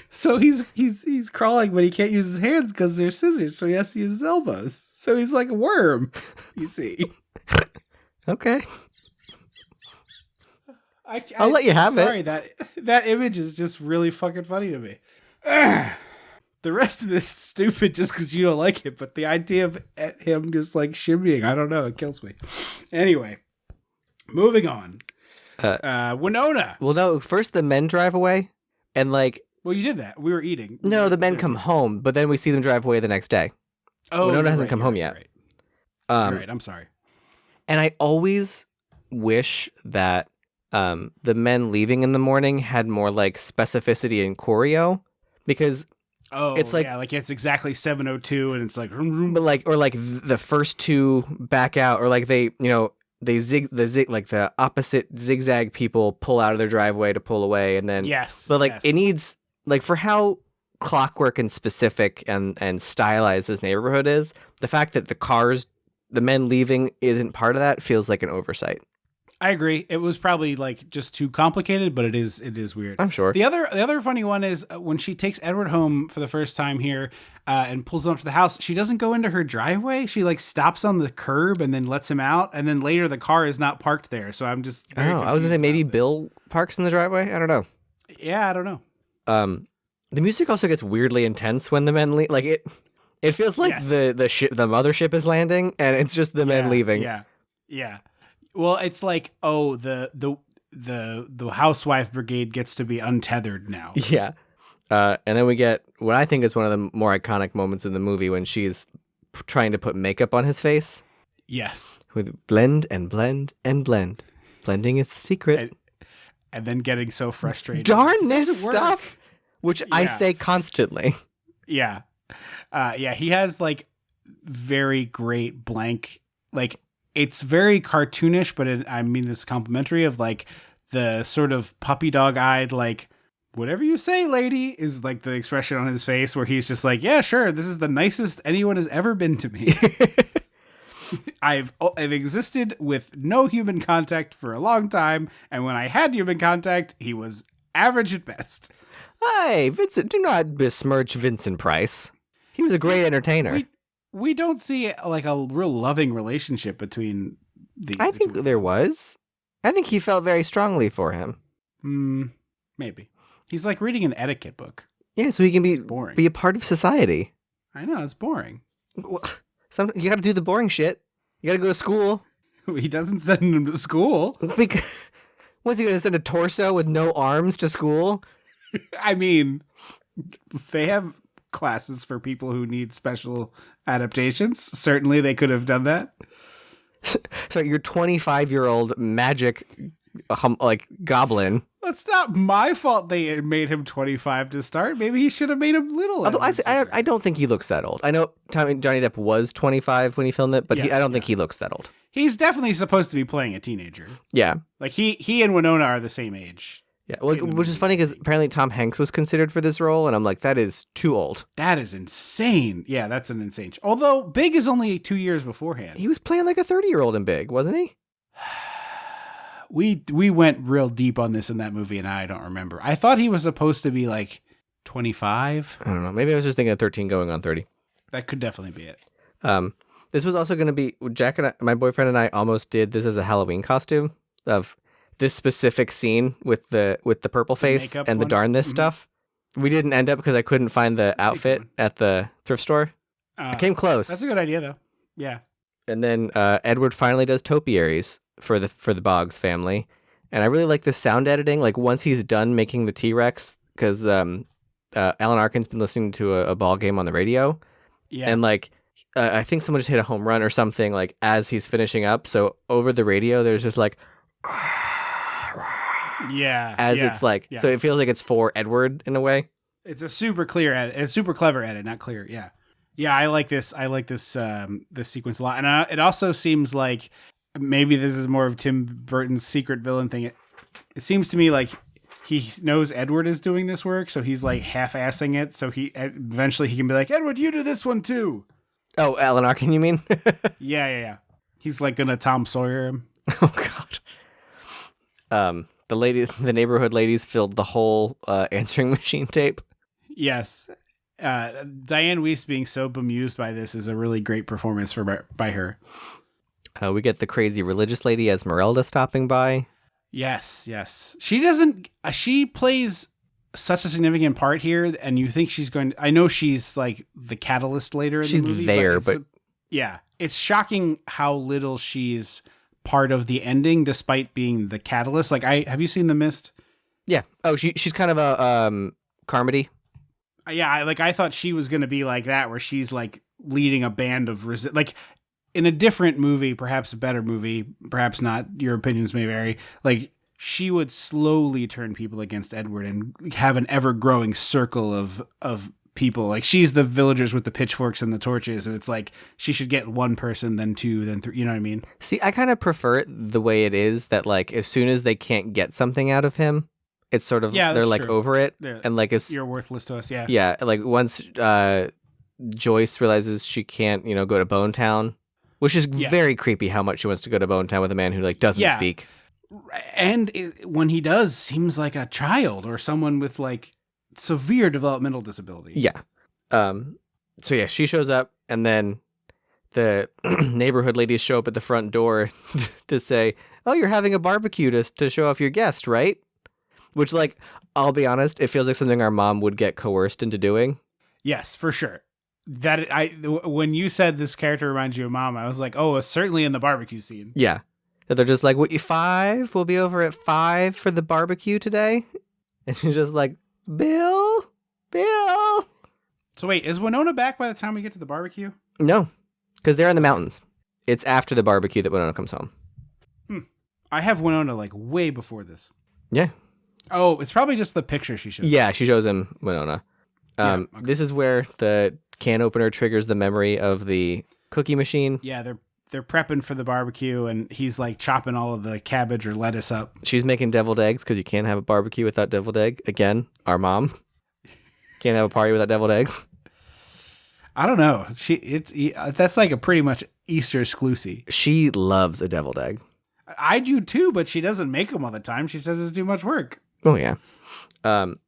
So he's crawling, but he can't use his hands because they're scissors, so he has to use his elbows. So he's like a worm, you see. Okay. I'll let you have sorry, that image is just really fucking funny to me. The rest of this is stupid just because you don't like it, but the idea of him just like shimmying, I don't know, it kills me. Anyway, moving on. Winona. Well, no, first the men drive away, and like... Well, you did that. We were eating. No, the men come home, but then we see them drive away the next day. Oh, Winona hasn't come home yet. Right. You're right, I'm sorry. And I always wish that the men leaving in the morning had more like specificity and choreo, because it's like, yeah, like it's exactly 7:02 and it's like, but like, or like the first two back out, or like they like the opposite zigzag people pull out of their driveway to pull away, and then but like it needs, like, for how clockwork and specific and stylized this neighborhood is, the fact that the men leaving isn't part of that feels like an oversight. I agree. It was probably like just too complicated, but it is weird. I'm sure. The other funny one is when she takes Edward home for the first time here and pulls him up to the house, she doesn't go into her driveway. She like stops on the curb and then lets him out, and then later the car is not parked there. So I'm just I was gonna say maybe Bill parks in the driveway. I don't know. Yeah, I don't know. The music also gets weirdly intense when the men leave. Like it feels like the mothership is landing, and it's just the men leaving. Yeah. Well, it's like, oh, the housewife brigade gets to be untethered now. Yeah. And then we get what I think is one of the more iconic moments in the movie when she's trying to put makeup on his face. Yes. With blend and blend and blend. Blending is the secret. And then getting so frustrated. Darn this stuff! Which I say constantly. Yeah. He has like very great blank, like, it's very cartoonish, but I mean this complimentary of like the sort of puppy dog eyed, like, whatever you say, lady, is like the expression on his face where he's just like, yeah, sure, this is the nicest anyone has ever been to me. I've existed with no human contact for a long time, and when I had human contact, he was average at best. Hey, Vincent, do not besmirch Vincent Price. He was a great entertainer. We don't see like a real loving relationship between I think there was. I think he felt very strongly for him. Maybe. He's like reading an etiquette book. Yeah, so he can be a part of society. I know, it's boring. Well, you got to do the boring shit. You got to go to school. He doesn't send him to school. Because, was he going to send a torso with no arms to school? I mean, they have classes for people who need special adaptations. Certainly they could have done that. So your 25-year-old magic like goblin. That's not my fault they made him 25 to start. Maybe he should have made him little. Although I don't think he looks that old. I know Johnny Depp was 25 when he filmed it, but I don't think he looks that old. He's definitely supposed to be playing a teenager. Yeah. Like he and Winona are the same age. Yeah, well, which is funny because apparently Tom Hanks was considered for this role, and I'm like, that is too old. That is insane. Yeah, that's an insane. Although Big is only 2 years beforehand. He was playing like a 30-year-old in Big, wasn't he? We went real deep on this in that movie, and I don't remember. I thought he was supposed to be like 25. I don't know. Maybe I was just thinking of 13 going on 30. That could definitely be it. This was also going to be Jack and my boyfriend and I almost did this as a Halloween costume of this specific scene with the purple face and the darn this stuff. We didn't end up because I couldn't find the outfit at the thrift store. I came close. That's a good idea, though. Yeah. And then Edward finally does topiaries for the Boggs family, and I really like the sound editing. Like once he's done making the T-Rex, because Alan Arkin's been listening to a ball game on the radio, and like I think someone just hit a home run or something. Like as he's finishing up, so over the radio, there's just like. It's like so it feels like it's for Edward in a way. It's a super clear edit. It's a super clever edit, not clear. Yeah. I like this this sequence a lot, and it also seems like maybe this is more of Tim Burton's secret villain thing. It seems to me like he knows Edward is doing this work, so he's like half-assing it. So he eventually he can be like, Edward, you do this one too. Oh, Alan Arkin, you mean? Yeah. He's like gonna Tom Sawyer him. Oh God. The neighborhood ladies filled the whole answering machine tape. Yes. Diane Weiss being so bemused by this is a really great performance by her. We get the crazy religious lady Esmeralda stopping by. Yes. She plays such a significant part here, and you think she's going to, I know she's like the catalyst later in the movie. She's there, but it's shocking how little she's part of the ending despite being the catalyst. Like have you seen The Mist? Yeah. Oh, she's kind of a Carmody. Yeah, I thought she was going to be like that, where she's like leading a band of like in a different movie, perhaps a better movie, perhaps not. Your opinions may vary. Like she would slowly turn people against Edward and have an ever growing circle of people. Like she's the villagers with the pitchforks and the torches, and it's like she should get one person, then two, then three. You know what I mean? See, I kind of prefer it the way it is. That like as soon as they can't get something out of him. It's sort of they're like true. Over it, and like it's you're worthless to us. Yeah. Like once Joyce realizes she can't, go to Bone Town, which is very creepy. How much she wants to go to Bone Town with a man who like doesn't speak, and when he does, seems like a child or someone with like severe developmental disability. Yeah. So yeah, she shows up, and then the neighborhood ladies show up at the front door to say, "Oh, you're having a barbecue to show off your guest, right?" Which, like, I'll be honest, it feels like something our mom would get coerced into doing. Yes, for sure. When you said this character reminds you of Mom, I was like, oh, certainly in the barbecue scene. Yeah. That they're just like, 5? We'll be over at 5 for the barbecue today? And she's just like, Bill? So wait, is Winona back by the time we get to the barbecue? No, because they're in the mountains. It's after the barbecue that Winona comes home. I have Winona like way before this. Yeah. Oh, it's probably just the picture she shows. Yeah, she shows him Winona. Okay. This is where the can opener triggers the memory of the cookie machine. Yeah, they're prepping for the barbecue, and he's like chopping all of the cabbage or lettuce up. She's making deviled eggs because you can't have a barbecue without deviled egg. Again, our mom can't have a party without deviled eggs. I don't know. That's like a pretty much Easter exclusive. She loves a deviled egg. I do too, but she doesn't make them all the time. She says it's too much work. Oh yeah. But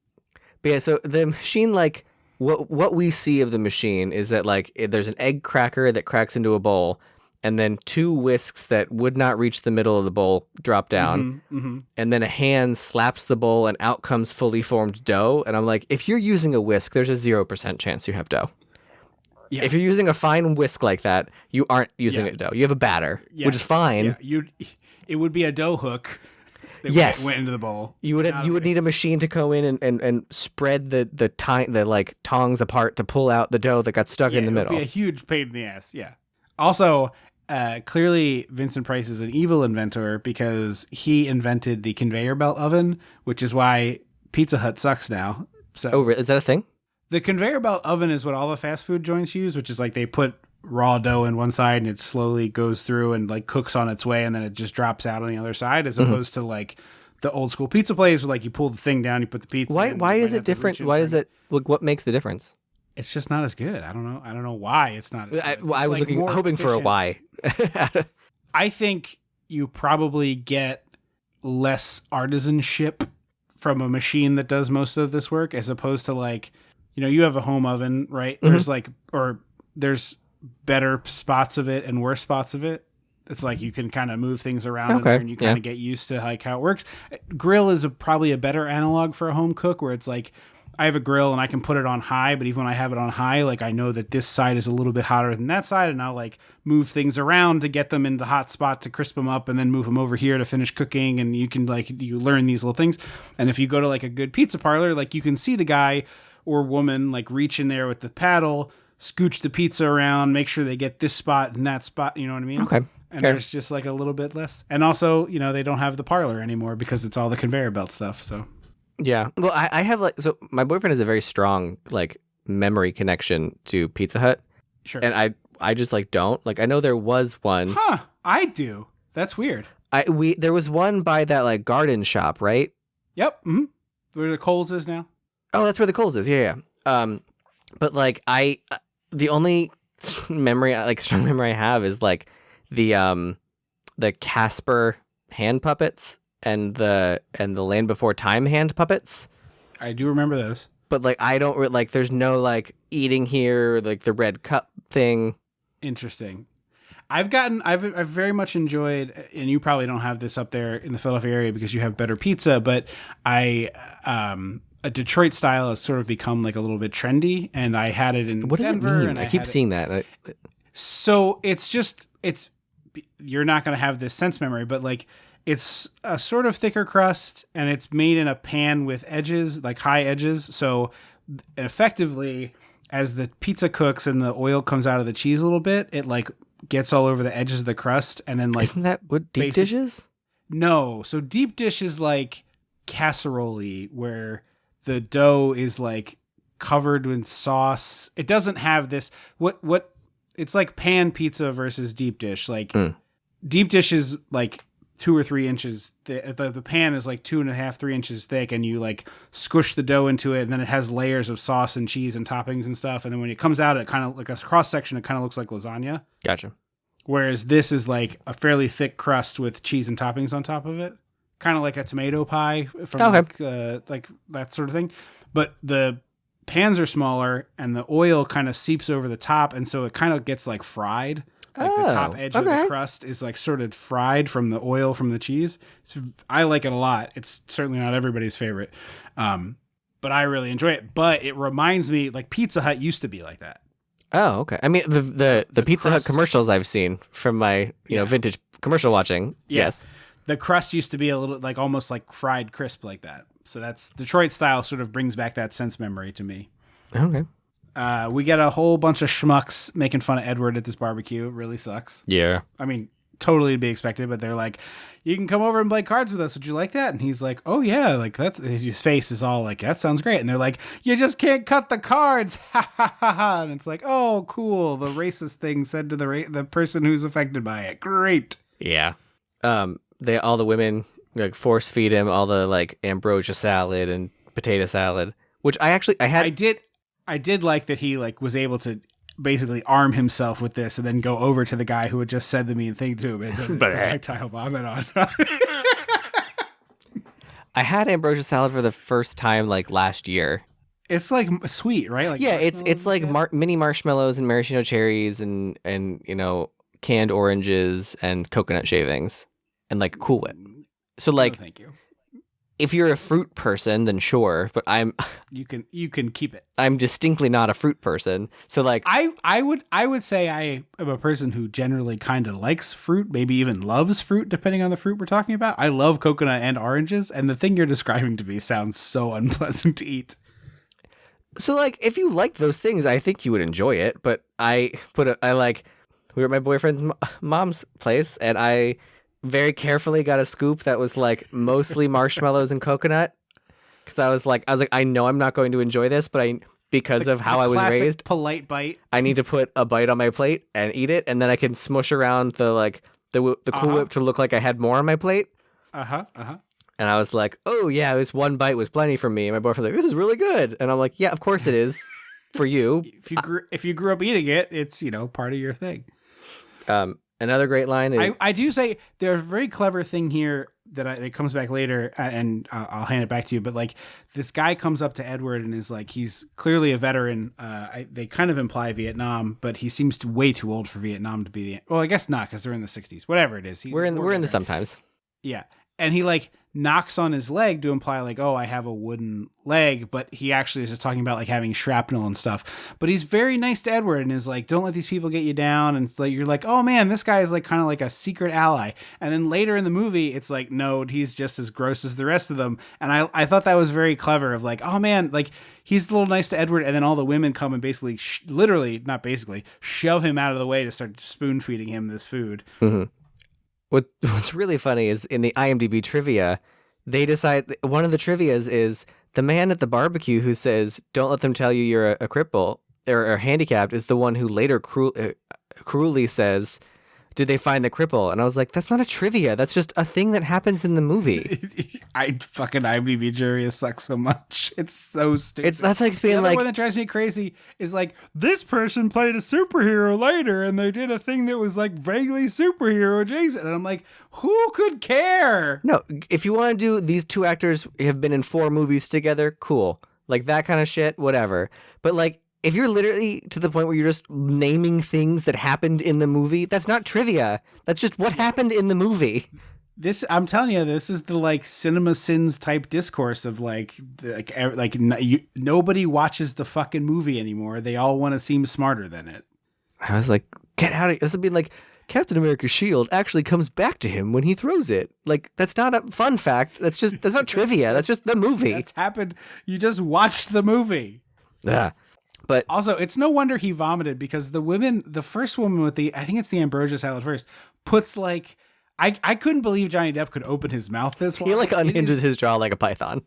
yeah, so the machine, like what we see of the machine is that like there's an egg cracker that cracks into a bowl, and then 2 whisks that would not reach the middle of the bowl drop down, and then a hand slaps the bowl and out comes fully formed dough. And I'm like, if you're using a whisk, there's a 0% chance you have dough. Yeah. If you're using a fine whisk like that, you aren't using a dough. You have a batter, which is fine. Yeah. It would be a dough hook. That went into the bowl. You would need a machine to go in and spread the like tongs apart to pull out the dough that got stuck in the middle. It would be a huge pain in the ass. Yeah. Also, clearly Vincent Price is an evil inventor because he invented the conveyor belt oven, which is why Pizza Hut sucks now. So, is that a thing? The conveyor belt oven is what all the fast food joints use, which is like they put raw dough in one side and it slowly goes through and like cooks on its way, and then it just drops out on the other side, as opposed to like the old school pizza place where like you pull the thing down, you put the pizza in. Why is it different? Why is it what makes the difference? It's just not as good. I don't know why it's not as good. I was hoping for a why. I think you probably get less artisanship from a machine that does most of this work, as opposed to like, you have a home oven, right? Mm-hmm. There's better spots of it and worse spots of it. It's like you can kind of move things around in there and you kind of get used to like how it works. Grill is probably a better analog for a home cook, where it's like, I have a grill and I can put it on high, but even when I have it on high, like I know that this side is a little bit hotter than that side, and I'll like move things around to get them in the hot spot to crisp them up, and then move them over here to finish cooking. And you learn these little things. And if you go to like a good pizza parlor, like you can see the guy or woman like reach in there with the paddle, scooch the pizza around, make sure they get this spot and that spot. You know what I mean? Okay. And there's just like a little bit less. And also, they don't have the parlor anymore because it's all the conveyor belt stuff. So. Yeah. Well, I have so my boyfriend has a very strong like memory connection to Pizza Hut. Sure. And I just like don't. Like I know there was one. Huh. I do. That's weird. There was one by that like garden shop, right? Yep. Mm-hmm. Where the Kohl's is now. Oh, that's where the Kohl's is. Yeah. But like the only strong memory I have is like the Casper hand puppets and the Land Before Time hand puppets. I do remember those. But like I don't like there's no like eating here, like the red cup thing. Interesting. I've very much enjoyed, and you probably don't have this up there in the Philadelphia area because you have better pizza, but a Detroit style has sort of become like a little bit trendy, and I had it in what Denver. Does it mean? And I keep seeing that. So it's you're not going to have this sense memory, but like it's a sort of thicker crust, and it's made in a pan with edges, like high edges. So effectively, as the pizza cooks and the oil comes out of the cheese a little bit, it like gets all over the edges of the crust, and then like isn't that what deep dish is? No, so deep dish is like casserole, where the dough is like covered with sauce. It doesn't have this what it's like pan pizza versus deep dish. Like deep dish is like 2 or 3 inches. The pan is like 2.5, 3 inches thick, and you like squish the dough into it, and then it has layers of sauce and cheese and toppings and stuff. And then when it comes out, it kind of like a cross section. It kind of looks like lasagna. Gotcha. Whereas this is like a fairly thick crust with cheese and toppings on top of it, kind of like a tomato pie from like that sort of thing. But the pans are smaller, and the oil kind of seeps over the top, and so it kind of gets like fried. Like the top edge of the crust is like sort of fried from the oil from the cheese. I like it a lot. It's certainly not everybody's favorite, but I really enjoy it. But it reminds me, like Pizza Hut used to be like that. Oh, okay. I mean, the Pizza Hut commercials I've seen from my vintage commercial watching. Yeah. Yes, the crust used to be a little like almost like fried crisp like that. So that's Detroit style. Sort of brings back that sense memory to me. Okay. We get a whole bunch of schmucks making fun of Edward at this barbecue. It really sucks. Yeah. I mean, totally to be expected, but they're like, you can come over and play cards with us. Would you like that? And he's like, oh yeah. Like his face is all like, that sounds great. And they're like, you just can't cut the cards. Ha ha ha ha. And it's like, oh, cool. The racist thing said to the person who's affected by it. Great. Yeah. All the women like force feed him all the like ambrosia salad and potato salad, which I did like that he like was able to basically arm himself with this and then go over to the guy who had just said the mean thing to him and projectile vomit on top. I had ambrosia salad for the first time like last year. It's like sweet, right? Like yeah, it's like mini marshmallows and maraschino cherries and canned oranges and coconut shavings and like Cool Whip. So like, no, thank you. If you're a fruit person, then sure, but you can keep it. I'm distinctly not a fruit person. So like I would say I am a person who generally kind of likes fruit, maybe even loves fruit, depending on the fruit we're talking about. I love coconut and oranges, and the thing you're describing to me sounds so unpleasant to eat. So like if you like those things, I think you would enjoy it, but we were at my boyfriend's mom's place, and I very carefully got a scoop that was like mostly marshmallows and coconut, because I was like I know I'm not going to enjoy this, but because of how I was raised, polite bite, I need to put a bite on my plate and eat it, and then I can smush around the Cool Whip to look like I had more on my plate. And I was like, oh yeah, this one bite was plenty for me. And my boyfriend's like, this is really good, and I'm like, yeah, of course it is for you. If you grew up eating it, it's part of your thing. Another great line. I do say there's a very clever thing here that comes back later, and I'll hand it back to you. But like this guy comes up to Edward and is like, he's clearly a veteran. They kind of imply Vietnam, but he seems way too old for Vietnam to be well, I guess not, because they're in the 60s. Whatever it is, we're in the sometimes. Yeah, and he like knocks on his leg to imply like, oh, I have a wooden leg, but he actually is just talking about like having shrapnel and stuff. But he's very nice to Edward and is like, don't let these people get you down. And it's like, you're like, oh man, this guy is like kind of like a secret ally. And then later in the movie, it's like, no, he's just as gross as the rest of them. And I thought that was very clever of like, oh man, like he's a little nice to Edward. And then all the women come and basically literally, not basically, shove him out of the way to start spoon feeding him this food. Mm-hmm. What's really funny is in the IMDb trivia, they decide one of the trivias is the man at the barbecue who says, "Don't let them tell you you're a cripple or handicapped," is the one who later cruelly says, "Did they find the cripple?" And I was like, that's not a trivia. That's just a thing that happens in the movie. I fucking IMDb trivia sucks so much. It's so stupid. That's like being the other one that drives me crazy is like, this person played a superhero later and they did a thing that was like vaguely superhero adjacent. And I'm like, who could care? No, if you want to do these two actors have been in 4 movies together, cool. Like that kind of shit, whatever. But like, if you're literally to the point where you're just naming things that happened in the movie, that's not trivia. That's just what happened in the movie. I'm telling you, this is the like cinema sins type discourse of nobody watches the fucking movie anymore. They all want to seem smarter than it. I was like, get out of this would be like Captain America's shield actually comes back to him when he throws it. Like, that's not a fun fact. That's not trivia. That's just the movie. That's happened. You just watched the movie. Yeah. But also, it's no wonder he vomited because the first woman with I think it's the ambrosia salad first, puts like, I couldn't believe Johnny Depp could open his mouth this wide. He like unhinges his jaw like a python.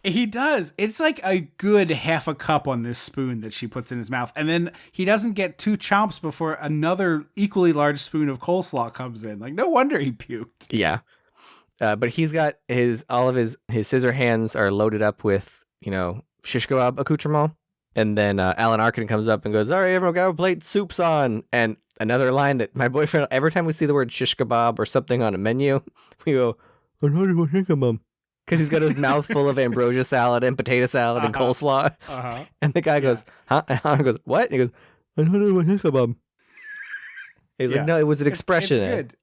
He does. It's like a good half a cup on this spoon that she puts in his mouth. And then he doesn't get 2 chomps before another equally large spoon of coleslaw comes in. Like, no wonder he puked. Yeah. But he's got all of his scissor hands are loaded up with, shish kebab accoutrement. And then Alan Arkin comes up and goes, all right, everyone got a plate, soup's on. And another line that my boyfriend, every time we see the word shish kebab or something on a menu, we go, because he's got his mouth full of ambrosia salad and potato salad and coleslaw. Uh-huh. And the guy goes, huh? And Alan goes, what? And he goes, he's like, no, it was an expression. It's good.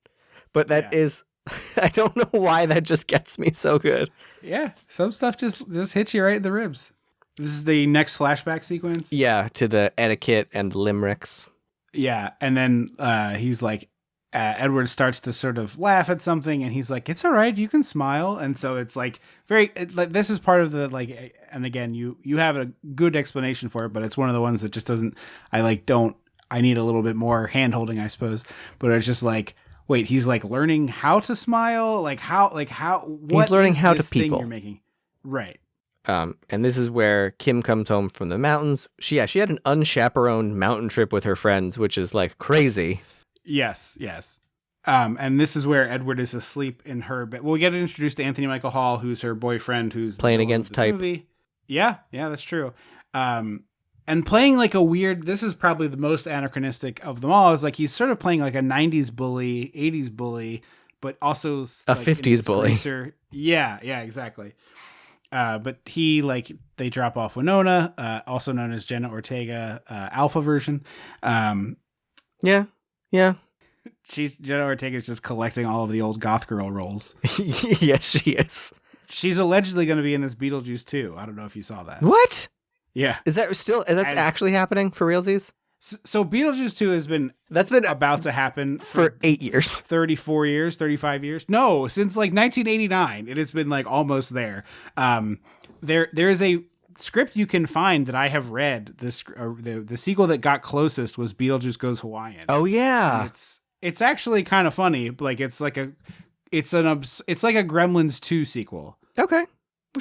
But that is, I don't know why that just gets me so good. Yeah, some stuff just hits you right in the ribs. This is the next flashback sequence? Yeah, to the etiquette and limericks. Yeah, and then he's like, Edward starts to sort of laugh at something, and he's like, it's all right, you can smile. And so it's like, this is part of the, like, and again, you have a good explanation for it, but it's one of the ones that just doesn't, I need a little bit more hand-holding, I suppose. But it's just like, wait, he's like learning how to smile? What he's learning how to people. You're making? Right. And this is where Kim comes home from the mountains. She had an unchaperoned mountain trip with her friends, which is like crazy. Yes. And this is where Edward is asleep in her bed. Well, we get introduced to Anthony Michael Hall, who's her boyfriend, who's playing against type. Movie. Yeah, that's true. And playing like a weird, this is probably the most anachronistic of them all, is like he's sort of playing like a 90s bully, 80s bully, but also a 50s bully. Yeah, exactly. But they drop off Winona, also known as Jenna Ortega, alpha version. Yeah. Jenna Ortega is just collecting all of the old goth girl roles. Yes, she is. She's allegedly going to be in this Beetlejuice too. I don't know if you saw that. What? Yeah. Is that actually happening for realsies? So Beetlejuice 2 has been about to happen for 8 years, 34 years, 35 years. No, since like 1989, it has been like almost there. There is a script you can find that I have read. The sequel that got closest was Beetlejuice Goes Hawaiian. Oh yeah, and it's actually kind of funny. Like it's like a Gremlins 2 sequal. Okay.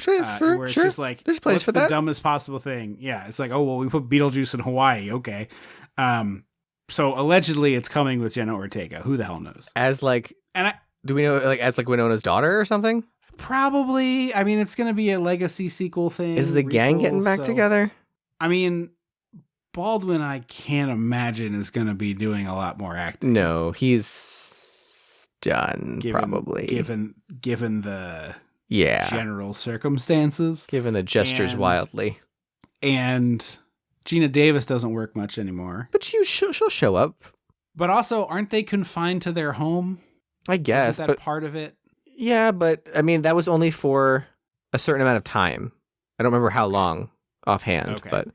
Where it's just like, there's a place what's for the that? Dumbest possible thing? Yeah, it's like, oh well, we put Beetlejuice in Hawaii. Okay, so allegedly it's coming with Jenna Ortega. Who the hell knows? Do we know as Winona's daughter or something? Probably. I mean, it's going to be a legacy sequel thing. Is the gang getting back together? I mean, Baldwin, I can't imagine, is going to be doing a lot more acting. No, he's done, probably. Given the general circumstances. Given the gestures wildly. And Gina Davis doesn't work much anymore. But she'll show up. But also, aren't they confined to their home? I guess. Isn't that part of it? Yeah, but I mean, that was only for a certain amount of time. I don't remember how long offhand, but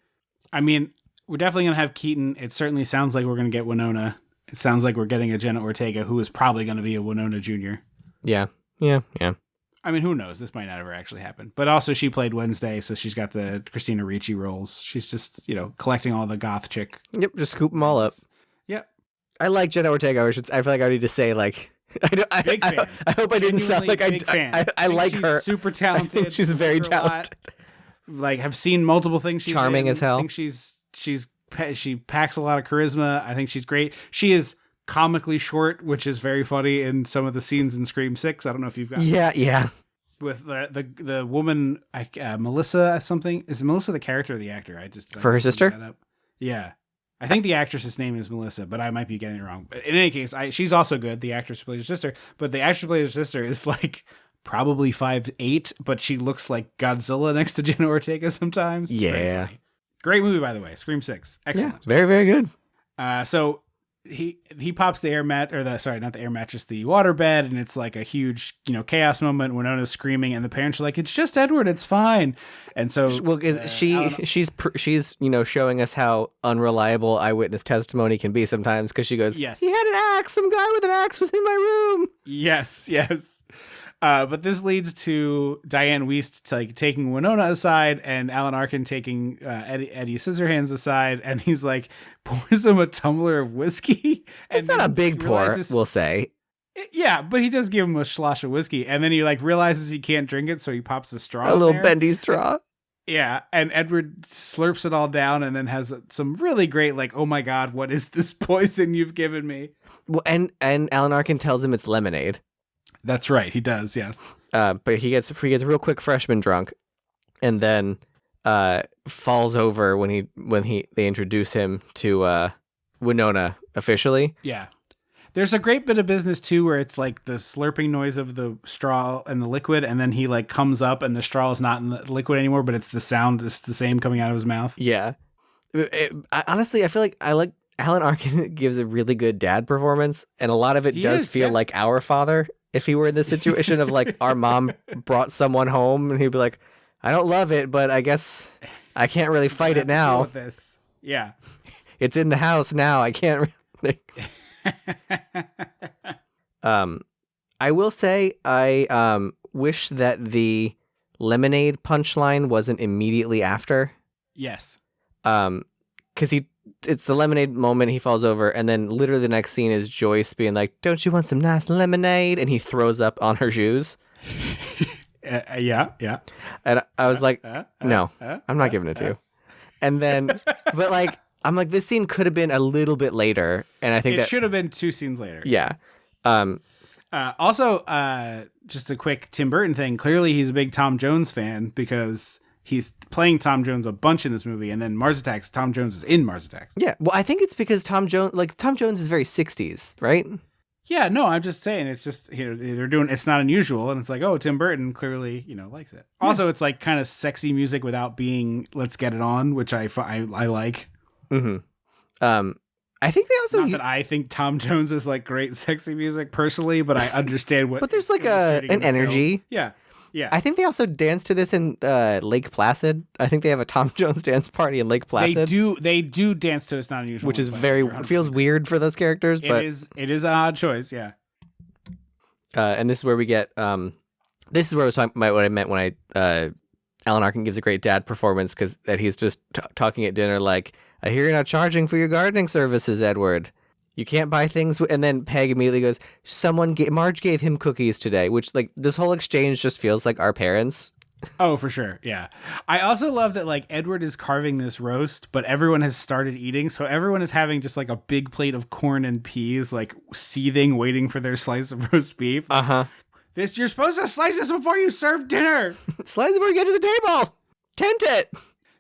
I mean, we're definitely going to have Keaton. It certainly sounds like we're going to get Winona. It sounds like we're getting a Jenna Ortega, who is probably going to be a Winona Jr. Yeah. I mean, who knows? This might not ever actually happen. But also, she played Wednesday, so she's got the Christina Ricci roles. She's just, collecting all the goth chick. Yep, just scoop them all up. Yep. I like Jenna Ortega. I feel like I need to say, like, big fan. I hope I didn't sound like I like her. Super talented. I think she's very talented. Like, have seen multiple things. She's charming as hell. I think she packs a lot of charisma. I think she's great. She is comically short, which is very funny in some of the scenes in Scream 6. I don't know if you've got yeah. With the woman, Melissa something. Is Melissa the character or the actor? For her sister? That up. Yeah. I think the actress's name is Melissa, but I might be getting it wrong. But in any case, she's also good, the actress who plays her sister. But the actress who plays her sister is like probably 5'8", but she looks like Godzilla next to Jenna Ortega sometimes. Yeah. Great movie, by the way. Scream 6. Excellent. Yeah, very, very good. So he pops the not the air mattress, the water bed, and it's like a huge, chaos moment. Winona's screaming, and the parents are like, "It's just Edward, it's fine." And so, she's showing us how unreliable eyewitness testimony can be sometimes, because she goes, "Yes, he had an axe. Some guy with an axe was in my room." Yes. But this leads to Diane Wiest taking Winona aside, and Alan Arkin taking Eddie Scissorhands aside, and he's like, pours him a tumbler of whiskey. It's not a big pour, we'll say. Yeah, but he does give him a slosh of whiskey, and then he realizes he can't drink it, so he pops a straw. A little bendy straw. Yeah, and Edward slurps it all down, and then has some really great oh my god, what is this poison you've given me? Well, and Alan Arkin tells him it's lemonade. That's right, he does, yes. But he gets real quick freshman drunk, and then falls over when they introduce him to Winona officially. Yeah. There's a great bit of business too where it's like the slurping noise of the straw and the liquid, and then he comes up and the straw is not in the liquid anymore, but it's the sound is the same coming out of his mouth. Yeah. Honestly, I feel like Alan Arkin gives a really good dad performance, and a lot of it does feel like our father. If he were in this situation of our mom brought someone home, and he'd be like, I don't love it, but I guess I can't really fight it now. With this. Yeah. It's in the house now. I can't really. I will say I wish that the lemonade punchline wasn't immediately after. Yes. Because it's the lemonade moment, he falls over, and then literally the next scene is Joyce being like, don't you want some nice lemonade? And he throws up on her shoes. Yeah. And I was like, no, I'm not giving it to you. And then, but I'm like, this scene could have been a little bit later. And I think it should have been 2 scenes later. Yeah. Also, just a quick Tim Burton thing. Clearly he's a big Tom Jones fan, because he's playing Tom Jones a bunch in this movie, and then Mars Attacks, Tom Jones is in Mars Attacks. Yeah, well, I think it's because Tom Jones is very 60s, right? Yeah, no, I'm just saying, it's just, they're doing, it's not unusual, and it's like, oh, Tim Burton clearly, likes it. Yeah. Also, it's kind of sexy music without being, let's get it on, which I like. Mm-hmm. I think they also... Not that I think Tom Jones is great sexy music personally, but I understand what... But there's an energy. Film. Yeah. I think they also dance to this in Lake Placid. I think they have a Tom Jones dance party in Lake Placid. They do dance to It's Not Unusual. Which is feels weird for those characters, but... It is an odd choice, yeah. And this is where we get... this is where I was talking about what I meant when Alan Arkin gives a great dad performance, because that he's just talking at dinner like, I hear you're not charging for your gardening services, Edward. You can't buy things. And then Peg immediately goes, Marge gave him cookies today, which this whole exchange just feels like our parents. Oh, for sure. Yeah. I also love that Edward is carving this roast, but everyone has started eating. So everyone is having just a big plate of corn and peas, seething, waiting for their slice of roast beef. Uh-huh. You're supposed to slice this before you serve dinner. Slice it before you get to the table. Tent it.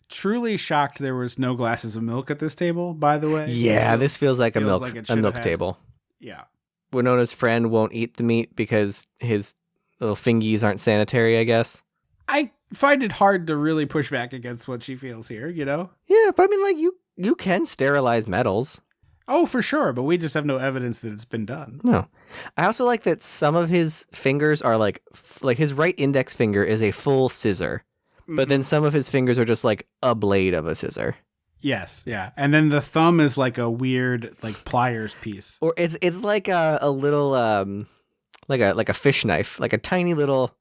truly shocked there was no glasses of milk at this table, by the way. Yeah, this feels like a feels milk like it a should milk have had- table. Yeah. Winona's friend won't eat the meat because his little fingies aren't sanitary, I guess. I find it hard to really push back against what she feels here, you know? Yeah, but I mean, like, you can sterilize metals. Oh, for sure, but we just have no evidence that it's been done. No. I also like that some of his fingers are like his right index finger is a full scissor, but then some of his fingers are just like a blade of a scissor. Yes, yeah. And then the thumb is like a weird like pliers piece. Or it's like a little like a fish knife, like a tiny little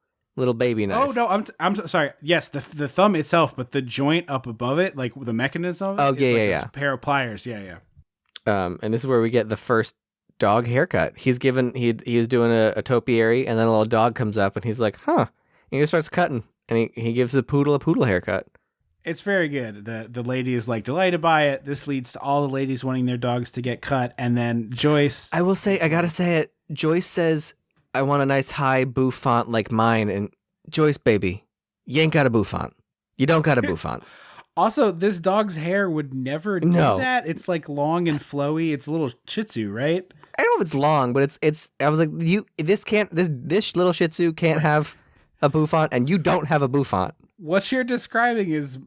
baby knife. Oh no, I'm sorry. Yes, the thumb itself, but the joint up above it, like the mechanism of it, Oh, it's yeah, like yeah. a pair of pliers. Yeah, yeah. And this is where we get the first dog haircut. He was doing a topiary, and then a little dog comes up, and he's like, huh. And he just starts cutting, and he gives the poodle a poodle haircut. It's very good. The lady is like delighted by it. This leads to all the ladies wanting their dogs to get cut, and then Joyce. I will say, I gotta say it. Joyce says, I want a nice high bouffant like mine, and Joyce, baby, you ain't got a bouffant. You don't got a bouffant. Also, this dog's hair would never do No. that. It's like long and flowy. It's a little Shih Tzu, right? I don't know if it's long, but it's. I was like, this little Shih Tzu can't have a bouffant, and you don't have a bouffant. What you're describing is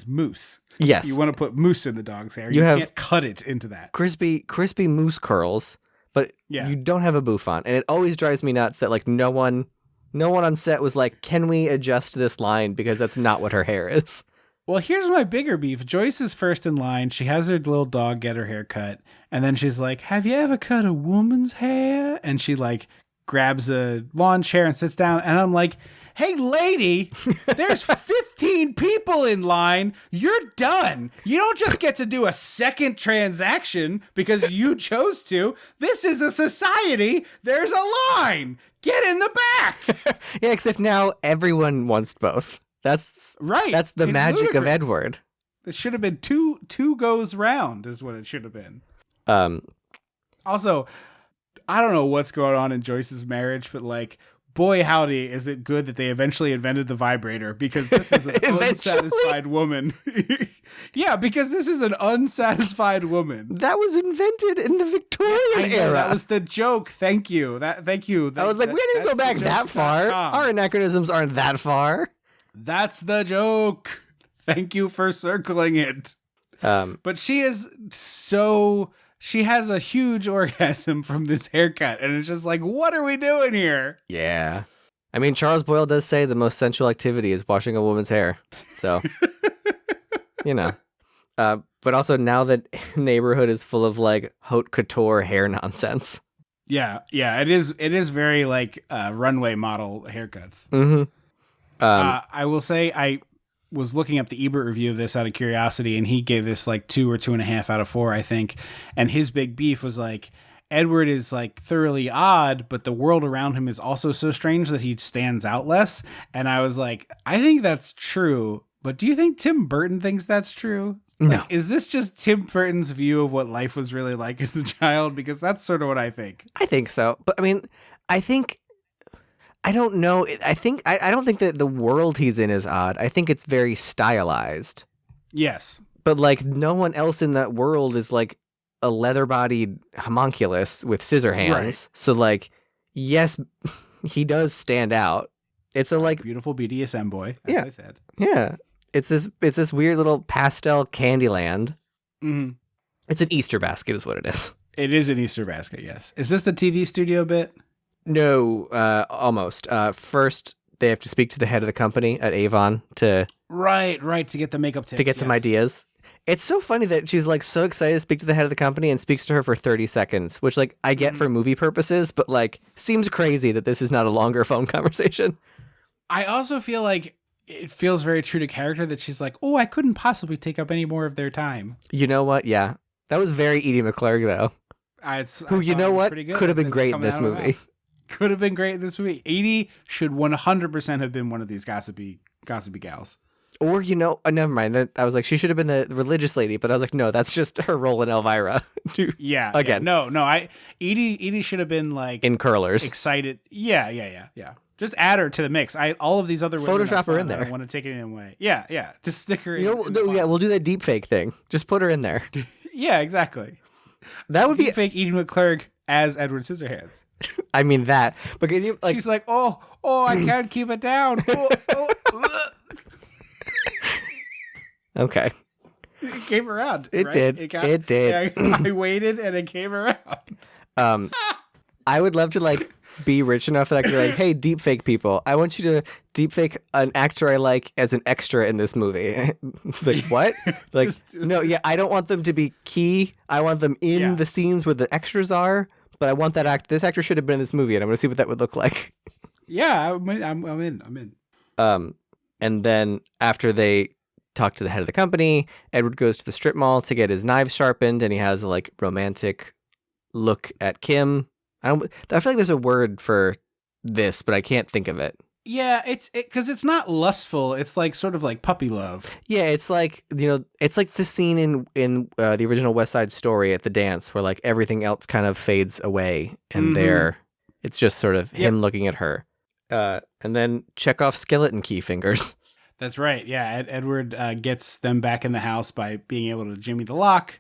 mousse. Yes, You want to put mousse in the dog's hair. You You have- can't cut it into that. crispy mousse curls, but Yeah. you don't have a bouffant, and it always drives me nuts that like no one on set was like, can we adjust this line because that's not what her hair is. Well, here's my bigger beef. Joyce is first in line. She has her little dog get her hair cut. And then she's like, have you ever cut a woman's hair? And she like grabs a lawn chair and sits down. And I'm like, hey, lady, there's 15 people in line. You're done. You don't just get to do a second transaction because you chose to. This is a society. There's a line. Get in the back. Yeah, except now everyone wants both. That's Right. That's the It's magic of ludicrous. Edward. It should have been two goes round is what it should have been. Also, I don't know what's going on in Joyce's marriage, but like, boy, howdy, is it good that they eventually invented the vibrator because this is an unsatisfied woman. Yeah, because this is an unsatisfied woman. That was invented in the Victorian I know, era. that was the joke. Thank you. Thank you. I was like, we didn't even go back that far. Our anachronisms aren't that far. That's the joke. Thank you for circling it. But she has a huge orgasm from this haircut, and it's just like, what are we doing here? Yeah. I mean, Charles Boyle does say the most sensual activity is washing a woman's hair. So, you know. But also now that neighborhood is full of like haute couture hair nonsense. Yeah, it is very like runway model haircuts. Mm-hmm. I will say I was looking up the Ebert review of this out of curiosity, and he gave this like 2 or 2.5 out of 4, I think. And his big beef was like, Edward is like thoroughly odd, but the world around him is also so strange that he stands out less. And I was like, I think that's true, but do you think Tim Burton thinks that's true? No. Like, is this just Tim Burton's view of what life was really like as a child? Because that's sort of what I think. I think so. But I mean, I don't know. I don't think that the world he's in is odd. I think it's very stylized. Yes. But like no one else in that world is like a leather-bodied homunculus with scissor hands. Right. So like, yes, he does stand out. It's a like, Beautiful BDSM boy, as Yeah. I said. yeah, it's this weird little pastel Candyland. Mm-hmm. It's an Easter basket is what it is. It is an Easter basket, yes. Is this the TV studio bit? No, almost. First, they have to speak to the head of the company at Avon to Right, to get the makeup tips. get some yes. ideas. It's so funny that she's like so excited to speak to the head of the company and speaks to her for 30 seconds, which like I get for movie purposes, but like seems crazy that this is not a longer phone conversation. I also feel like it feels very true to character that she's like, oh, I couldn't possibly take up any more of their time. You know what? Yeah. That was very Edie McClurg though. Who, you know what? Could have been great in this movie. Could have been great in this movie. 80 should 100% have been one of these gossipy gals. Or, never mind. I was like, she should have been the religious lady, but I was like, no, that's just her role in Elvira. Yeah. Again. Yeah. No, Edie should have been like In curlers. excited. Yeah. Just add her to the mix. All of these other women Photoshop her in I there. don't want to take anything away. Yeah. Just stick her in. We'll do that deep fake thing. Just put her in there. Yeah, exactly. That would be fake Edie McClurg as Edward Scissorhands. I mean that. But can you She's like, oh, I can't keep it down. Okay. It came around. It right? did. It did. I waited and it came around. I would love to be rich enough that I could be like, hey, deep fake people, I want you to deep fake an actor I like as an extra in this movie. Like what? Like no, yeah, I don't want them to be key. I want them in the scenes where the extras are, but I want that this actor should have been in this movie, and I'm gonna see what that would look like. Yeah, I'm in. And then after they talk to the head of the company, Edward goes to the strip mall to get his knives sharpened, and he has a romantic look at Kim. I feel like there's a word for this, but I can't think of it. Yeah, it's because it's not lustful. It's sort of like puppy love. Yeah, it's it's like the scene in the original West Side Story at the dance where everything else kind of fades away, and it's just sort of him looking at her. And then Chekhov's skeleton key fingers. That's right. Yeah, Edward gets them back in the house by being able to jimmy the lock,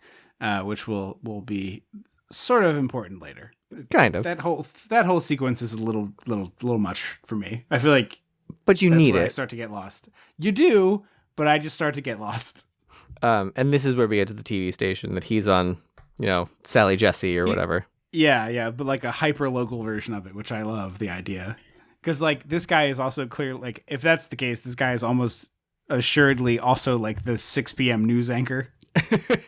which will be sort of important later. Kind of. That whole sequence is a little much for me. I feel like, but you need it. I start to get lost. You do, but I just start to get lost. And this is where we get to the TV station that he's on, Sally Jesse or whatever. Yeah, but a hyper local version of it, which I love the idea. Because this guy is also clear. If that's the case, this guy is almost assuredly also the 6 p.m. news anchor.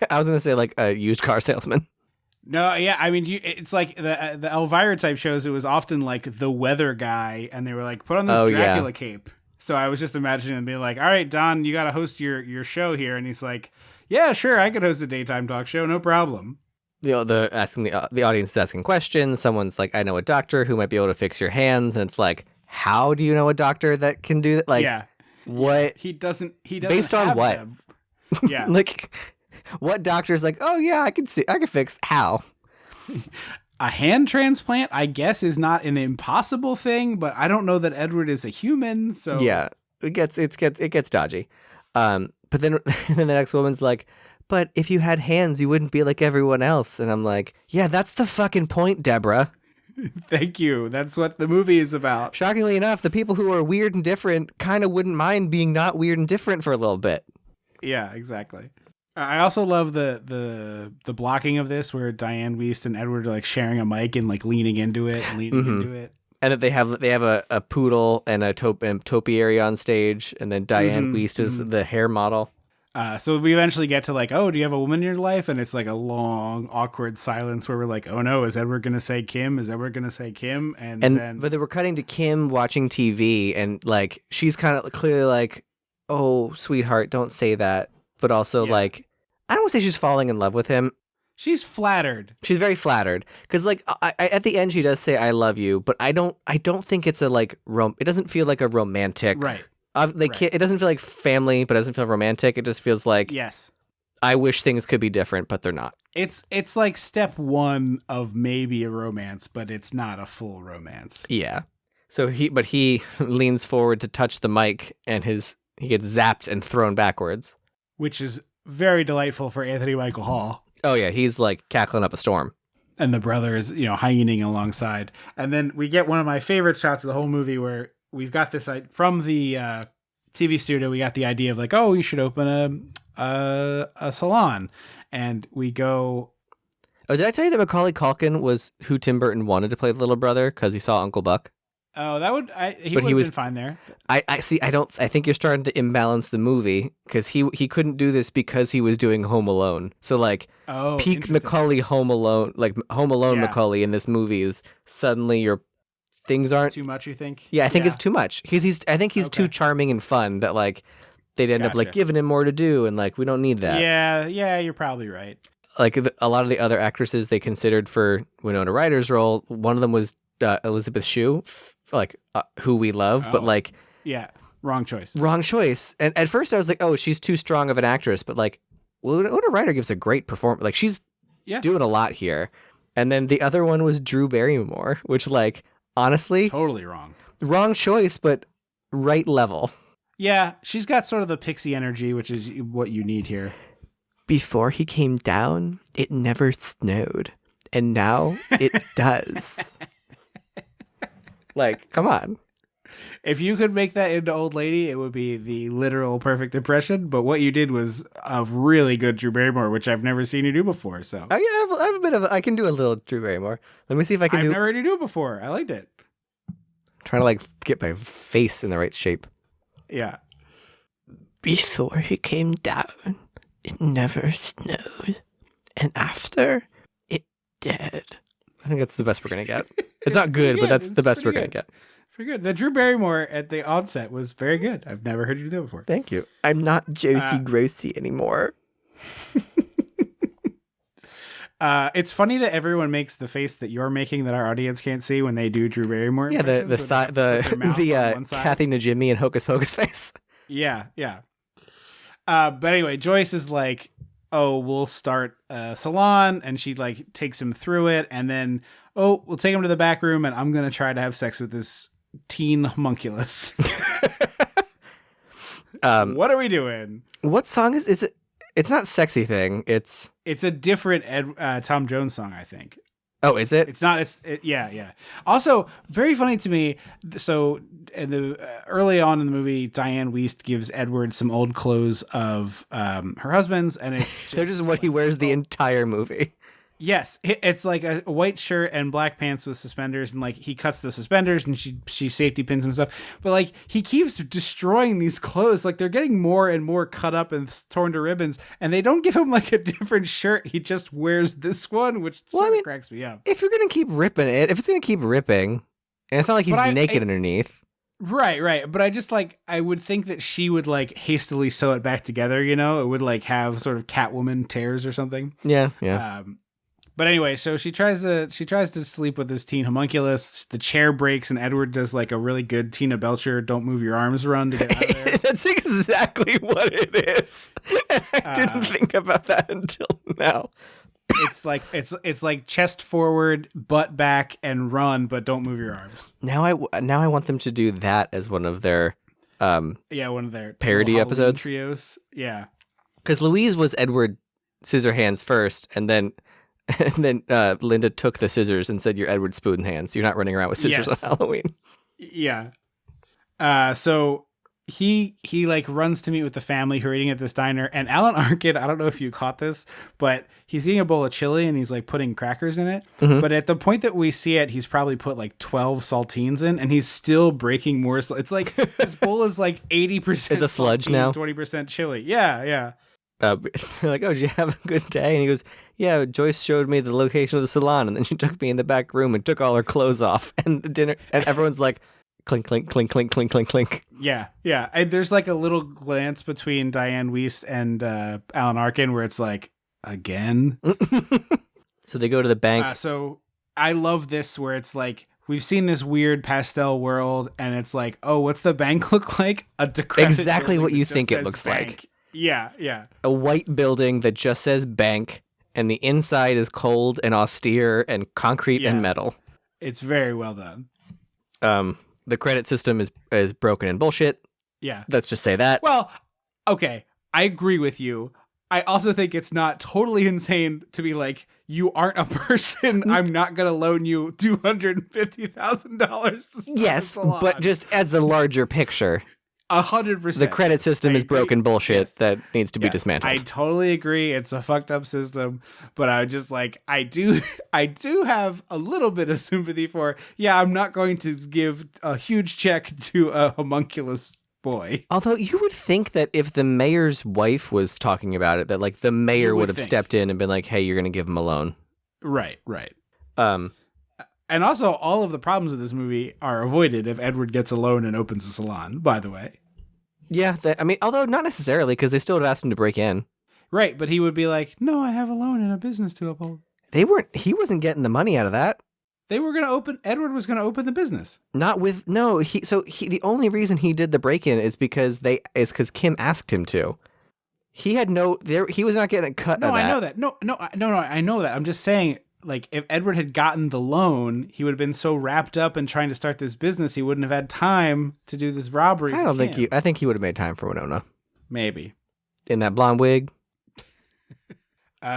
I was gonna say a used car salesman. No, yeah, I mean, it's the Elvira type shows. It was often the weather guy, and they were put on this Dracula cape. So I was just imagining them being all right, Don, you got to host your show here, and he's like, yeah, sure, I could host a daytime talk show, no problem. The audience is asking questions. Someone's like, I know a doctor who might be able to fix your hands, and it's how do you know a doctor that can do that? Yeah, what he doesn't based on have what? Them. Yeah, what doctor's oh yeah, I can fix how? A hand transplant, I guess, is not an impossible thing, but I don't know that Edward is a human. So yeah, it gets dodgy. But then the next woman's like, but if you had hands, you wouldn't be like everyone else. And I'm like, yeah, that's the fucking point, Deborah. Thank you. That's what the movie is about. Shockingly enough, the people who are weird and different kind of wouldn't mind being not weird and different for a little bit. Yeah, exactly. I also love the blocking of this, where Diane Wiest and Edward are sharing a mic and leaning into it, and that they have a poodle and a topiary on stage, and then Diane Wiest is the hair model. So we eventually get to oh, do you have a woman in your life? And it's a long, awkward silence where we're oh no, is Edward gonna say Kim? Is Edward gonna say Kim? But they were cutting to Kim watching TV, and she's kind of clearly oh, sweetheart, don't say that. But also I don't want to say she's falling in love with him. She's flattered. She's very flattered because at the end she does say I love you, but I don't think it's a it doesn't feel like a romantic. Right. It doesn't feel like family, but it doesn't feel romantic. It just feels yes. I wish things could be different, but they're not. It's step one of maybe a romance, but it's not a full romance. Yeah. So he leans forward to touch the mic, and he gets zapped and thrown backwards, which is very delightful for Anthony Michael Hall. Oh yeah, he's cackling up a storm. And the brother is, hyening alongside. And then we get one of my favorite shots of the whole movie where we've got this from the TV studio. We got the idea of oh, you should open a salon, and we go. Oh, did I tell you that Macaulay Culkin was who Tim Burton wanted to play the little brother because he saw Uncle Buck? Oh, that would he would have been fine there. I see. I think you're starting to imbalance the movie because he couldn't do this because he was doing Home Alone. So peak Macaulay Home Alone, Home Alone Macaulay in this movie is suddenly your things aren't too much. You think? Yeah, I think it's too much. I think he's too charming and fun that they'd end up giving him more to do, and we don't need that. Yeah, you're probably right. A lot of the other actresses they considered for Winona Ryder's role, one of them was Elizabeth Shue. Who we love, but Wrong choice. Wrong choice. And at first I was like, oh, she's too strong of an actress. But like, Winona Ryder gives a great performance. Like, she's doing a lot here. And then the other one was Drew Barrymore, which, like, honestly, Totally wrong. Wrong choice, but right level. Yeah, she's got sort of the pixie energy, which is what you need here. Before he came down, it never snowed. And now it does. Like, come on. If you could make that into Old Lady, it would be the literal perfect impression. But what you did was a really good Drew Barrymore, which I've never seen you do before. So Oh yeah, I have a bit of. I can do a little Drew Barrymore. Let me see if I can I've do. never heard you do it before. I liked it. Trying to like get my face in the right shape. Yeah. Before he came down, it never snowed, and after, it did. I think that's the best we're gonna get. It's not good, but that's the best we're gonna get. Pretty good. The Drew Barrymore at the onset was very good. I've never heard you do it before. Thank you. I'm not Josie Grossi anymore. It's funny that everyone makes the face that you're making that our audience can't see when they do Drew Barrymore. Yeah, the Kathy Najimy and Hocus Pocus face. Yeah. But anyway, Joyce is like, oh, we'll start a salon, and she like takes him through it, and then, oh, we'll take him to the back room, and I'm gonna try to have sex with this teen homunculus. What are we doing? What song is it? It's not Sexy Thing. It's a different Tom Jones song, I think. Oh, is it? It's not. Yeah. Also, very funny to me. So, in the early on in the movie, Diane Wiest gives Edward some old clothes of her husband's, and it's they're just what he wears the entire movie. Yes, it's like a white shirt and black pants with suspenders, and like he cuts the suspenders and she safety pins him and stuff. But like he keeps destroying these clothes, like they're getting more and more cut up and torn to ribbons, and they don't give him like a different shirt. He just wears this one, which sort of cracks me up. If you're gonna keep ripping it, if it's gonna keep ripping, and it's not like he's naked underneath. Right. But I would think that she would like hastily sew it back together. You know, it would like have sort of Catwoman tears or something. Yeah. But anyway, so she tries to sleep with this teen homunculus. The chair breaks, and Edward does like a really good Tina Belcher "Don't move your arms" run to get out of there. That's exactly what it is. I didn't think about that until now. It's like chest forward, butt back, and run, but don't move your arms. Now I want them to do that as one of their one of their parody episodes trios. Yeah, because Louise was Edward Scissorhands first, and then Linda took the scissors and said, "You're Edward Spoonhands. You're not running around with scissors on Halloween." Yeah. So he like runs to meet with the family who are eating at this diner, and Alan Arkin, I don't know if you caught this, but he's eating a bowl of chili and he's like putting crackers in it. Mm-hmm. But at the point that we see it, he's probably put like 12 saltines in, and he's still breaking more. It's like this bowl is like 80%. It's a sludge now. 20% chili. Yeah. Like, oh, did you have a good day? And he goes, yeah, Joyce showed me the location of the salon, and then she took me in the back room and took all her clothes off, and the dinner, and everyone's like, clink, clink, clink, clink, clink, clink, clink. Yeah. And there's like a little glance between Diane Wiest and Alan Arkin where it's like, again? So they go to the bank. So I love this where it's like, we've seen this weird pastel world, and it's like, oh, what's the bank look like? A decrepit exactly what you think it looks bank. like. Yeah. A white building that just says bank, and the inside is cold and austere and concrete and metal. It's very well done. The credit system is broken and bullshit. Yeah. Let's just say that. Well, okay, I agree with you. I also think it's not totally insane to be like, you aren't a person. I'm not going to loan you $250,000. Yes, but just as a larger picture. 100%. The credit system is broken bullshit that needs to be dismantled. I totally agree. It's a fucked up system, but I just like, I do have a little bit of sympathy for, I'm not going to give a huge check to a homunculus boy. Although you would think that if the mayor's wife was talking about it, that like the mayor would have stepped in and been like, hey, you're going to give him a loan. Right. And also, all of the problems of this movie are avoided if Edward gets a loan and opens a salon, by the way. Yeah, although not necessarily, because they still would have asked him to break in. Right, but he would be like, no, I have a loan and a business to uphold. He wasn't getting the money out of that. Edward was gonna open the business. Not with no. The only reason he did the break-in is because Kim asked him to. He had he was not getting a cut. No, of that. I know that. No, I know that. I'm just saying, like, if Edward had gotten the loan, he would have been so wrapped up in trying to start this business, he wouldn't have had time to do this robbery. I think he would have made time for Winona. Maybe. In that blonde wig.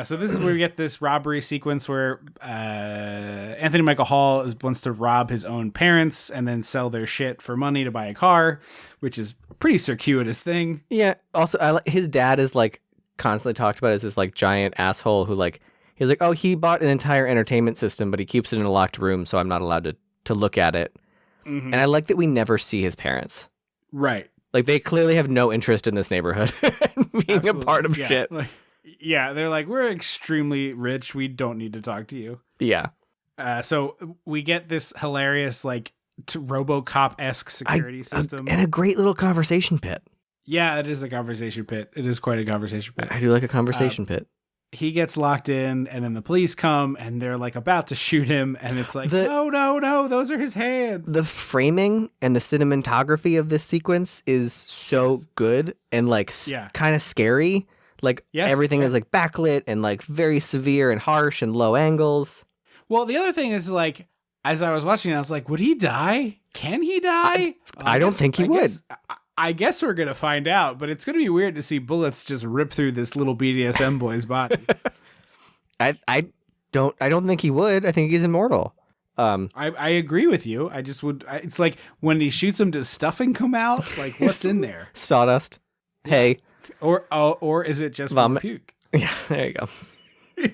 So this is where we get this robbery sequence where Anthony Michael Hall wants to rob his own parents and then sell their shit for money to buy a car, which is a pretty circuitous thing. Yeah. Also, his dad is like constantly talked about as this like giant asshole who like he's like, oh, he bought an entire entertainment system, but he keeps it in a locked room, so I'm not allowed to look at it. Mm-hmm. And I like that we never see his parents. Right. Like they clearly have no interest in this neighborhood being Absolutely. a part of shit. Like, yeah, they're like, we're extremely rich. We don't need to talk to you. Yeah. So we get this hilarious, like, RoboCop-esque security system. And a great little conversation pit. Yeah, it is a conversation pit. It is quite a conversation pit. I do like a conversation pit. He gets locked in, and then the police come, and they're, like, about to shoot him, and it's like, no, those are his hands. The framing and the cinematography of this sequence is so good and, like, kind of scary. Like, everything is, like, backlit and, like, very severe and harsh and low angles. Well, the other thing is, like, as I was watching, I was like, would he die? Can he die? I don't think he would. I guess we're going to find out, but it's going to be weird to see bullets just rip through this little BDSM boy's body. I don't think he would. I think he's immortal. I agree with you. I just would. It's like when he shoots him, does stuffing come out? Like, what's in there? Sawdust. Hay. Or is it just vomit? Puke? Yeah, there you go.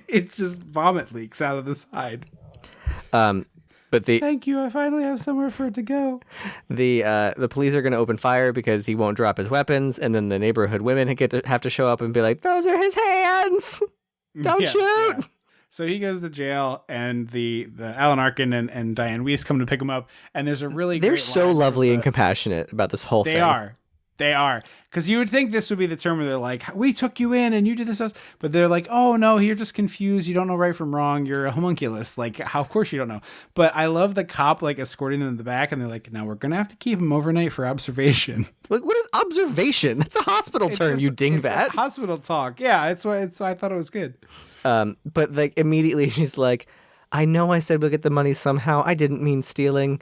It's just vomit leaks out of the side. But thank you. I finally have somewhere for it to go. The police are going to open fire because he won't drop his weapons, and then the neighborhood women have to show up and be like, "Those are his hands! Don't shoot!" Yeah. So he goes to jail, and the Alan Arkin and Diane Weiss come to pick him up, and there's a really they're great so lovely and compassionate about this whole thing. They are. Because you would think this would be the term where they're like, we took you in and you did this to us. But they're like, oh, no, you're just confused. You don't know right from wrong. You're a homunculus. Like, how? Of course you don't know. But I love the cop, like, escorting them in the back. And they're like, now we're going to have to keep him overnight for observation. Like, what is observation? That's a hospital term, you dingbat. Hospital talk. Yeah, that's why I thought it was good. But, like, immediately she's like, I know I said we'll get the money somehow. I didn't mean stealing.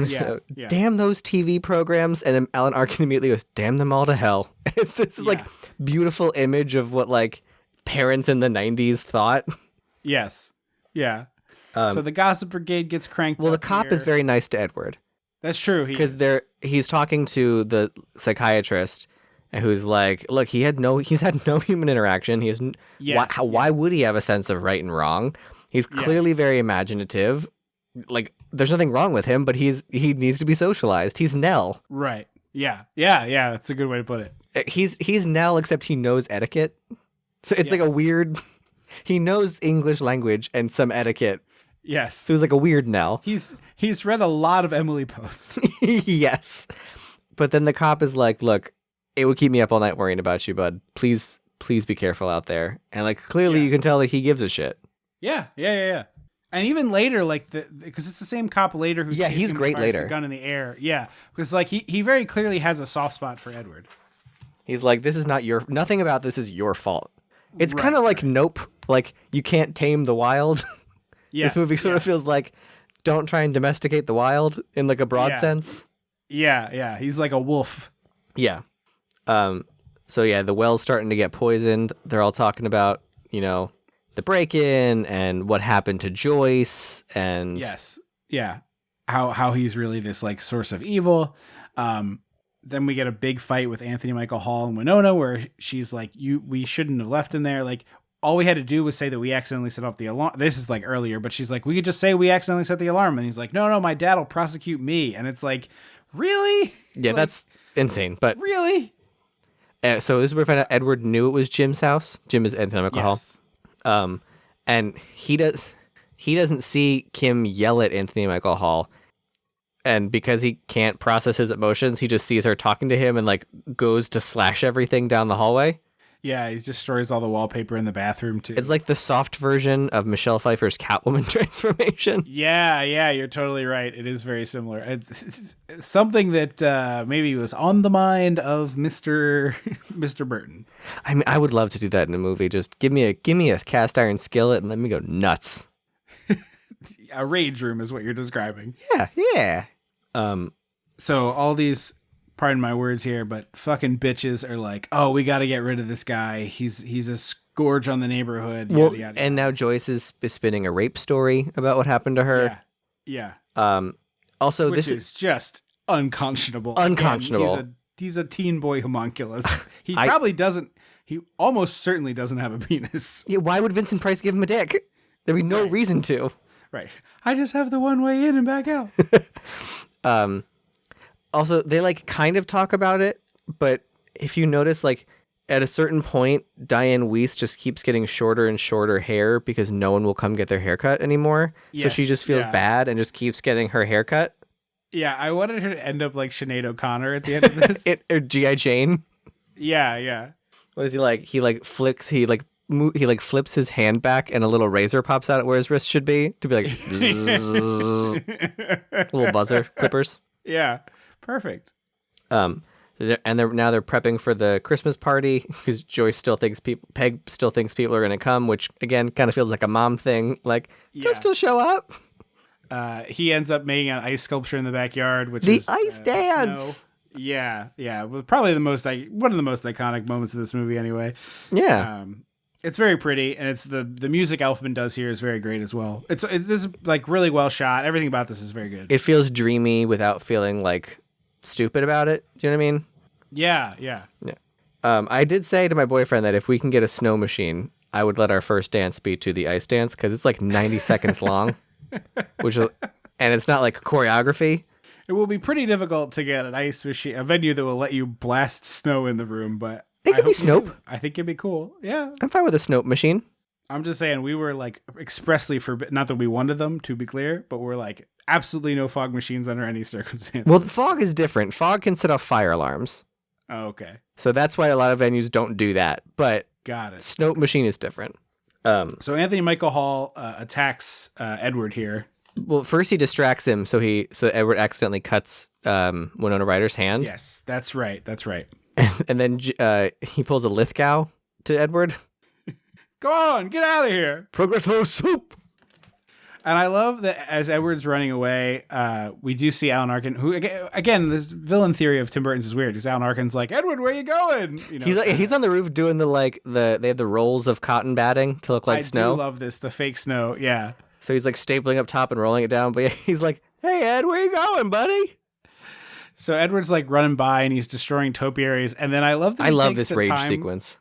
Yeah. Damn those TV programs. And then Alan Arkin immediately goes, damn them all to hell. It's this like beautiful image of what like parents in the 90s thought. Yes. Yeah. So the Gossip Brigade gets cranked up. Well, the cop here. is very nice to Edward. That's true. Because he's talking to the psychiatrist who's like, look, he's had no human interaction. He has why would he have a sense of right and wrong? He's clearly very imaginative. Like, there's nothing wrong with him, but he needs to be socialized. He's Nell. Right. Yeah. That's a good way to put it. He's Nell, except he knows etiquette. So it's like a weird. He knows English language and some etiquette. Yes. So he's like a weird Nell. He's read a lot of Emily Post. Yes. But then the cop is like, look, it would keep me up all night worrying about you, bud. Please be careful out there. And like clearly you can tell that he gives a shit. Yeah. And even later, like because it's the same cop later who's he's great later. The gun in the air, because like he very clearly has a soft spot for Edward. He's like, this is nothing about this is your fault. It's kind of like Nope, like you can't tame the wild. Yes, this movie sort of feels like don't try and domesticate the wild in like a broad sense. Yeah, he's like a wolf. Yeah. So yeah, the well's starting to get poisoned. They're all talking about the break-in and what happened to Joyce and how he's really this like source of evil. Then we get a big fight with Anthony Michael Hall and Winona where she's like, we shouldn't have left him there. Like all we had to do was say that we accidentally set off the alarm. This is like earlier, but she's like, we could just say we accidentally set the alarm. And he's like, no, my dad will prosecute me. And it's like, really? Yeah, like, that's insane. But really? So this is where we find out Edward knew it was Jim's house. Jim is Anthony Michael Hall. And he doesn't see Kim yell at Anthony Michael Hall, and because he can't process his emotions, he just sees her talking to him and like goes to slash everything down the hallway. Yeah, he destroys all the wallpaper in the bathroom, too. It's like the soft version of Michelle Pfeiffer's Catwoman transformation. Yeah, you're totally right. It is very similar. It's something that maybe was on the mind of Mr. Burton. I mean, I would love to do that in a movie. Just give me a cast iron skillet and let me go nuts. A rage room is what you're describing. Yeah. So all these, pardon my words here, but fucking bitches are like, oh, we got to get rid of this guy. He's a scourge on the neighborhood. Well, yada, yada, and now Joyce is spinning a rape story about what happened to her. Yeah. Also, Which this is just unconscionable. Unconscionable. Again, he's a teen boy homunculus. He he almost certainly doesn't have a penis. Yeah, why would Vincent Price give him a dick? There'd be no reason to. Right. I just have the one way in and back out. Also, they like kind of talk about it, but if you notice, like at a certain point, Diane Weiss just keeps getting shorter and shorter hair because no one will come get their haircut anymore. So she just feels bad and just keeps getting her haircut. Yeah, I wanted her to end up like Sinead O'Connor at the end of this. Or G.I. Jane. Yeah. What is he like? He flips his hand back and a little razor pops out where his wrist should be to be like little buzzer clippers. Yeah, perfect. And they're prepping for the Christmas party because Joyce still thinks Peg still thinks people are going to come, which again kind of feels like a mom thing. Like, they'll still show up. He ends up making an ice sculpture in the backyard, which the is ice dance. Snow. Yeah. Well, probably one of the most iconic moments of this movie, anyway. Yeah. It's very pretty, and it's the music Elfman does here is very great as well. This is like really well shot. Everything about this is very good. It feels dreamy without feeling like stupid about it. Do you know what I mean? Yeah. I did say to my boyfriend that if we can get a snow machine, I would let our first dance be to the ice dance because it's like 90 seconds long, and it's not like choreography. It will be pretty difficult to get an ice machine, a venue that will let you blast snow in the room, but it could be Snope. I think it'd be cool. Yeah. I'm fine with a Snope machine. I'm just saying we were like expressly not that we wanted them, to be clear, but we're like absolutely no fog machines under any circumstance. Well, the fog is different. Fog can set off fire alarms. Oh, okay. So that's why a lot of venues don't do that. But got it. Snope machine is different. So Anthony Michael Hall attacks Edward here. Well, first he distracts him, so Edward accidentally cuts Winona Ryder's hand. Yes, that's right. And then he pulls a Lithgow to Edward. Go on, get out of here. Progresso soup. And I love that as Edward's running away, we do see Alan Arkin, who, again, this villain theory of Tim Burton's is weird, because Alan Arkin's like, Edward, where you going? You know, he's on the roof doing they have the rolls of cotton batting to look like snow. I do love this, the fake snow, yeah. So he's like stapling up top and rolling it down, but he's like, hey, Ed, where you going, buddy? So Edward's like running by and he's destroying topiaries, and then I love this rage sequence.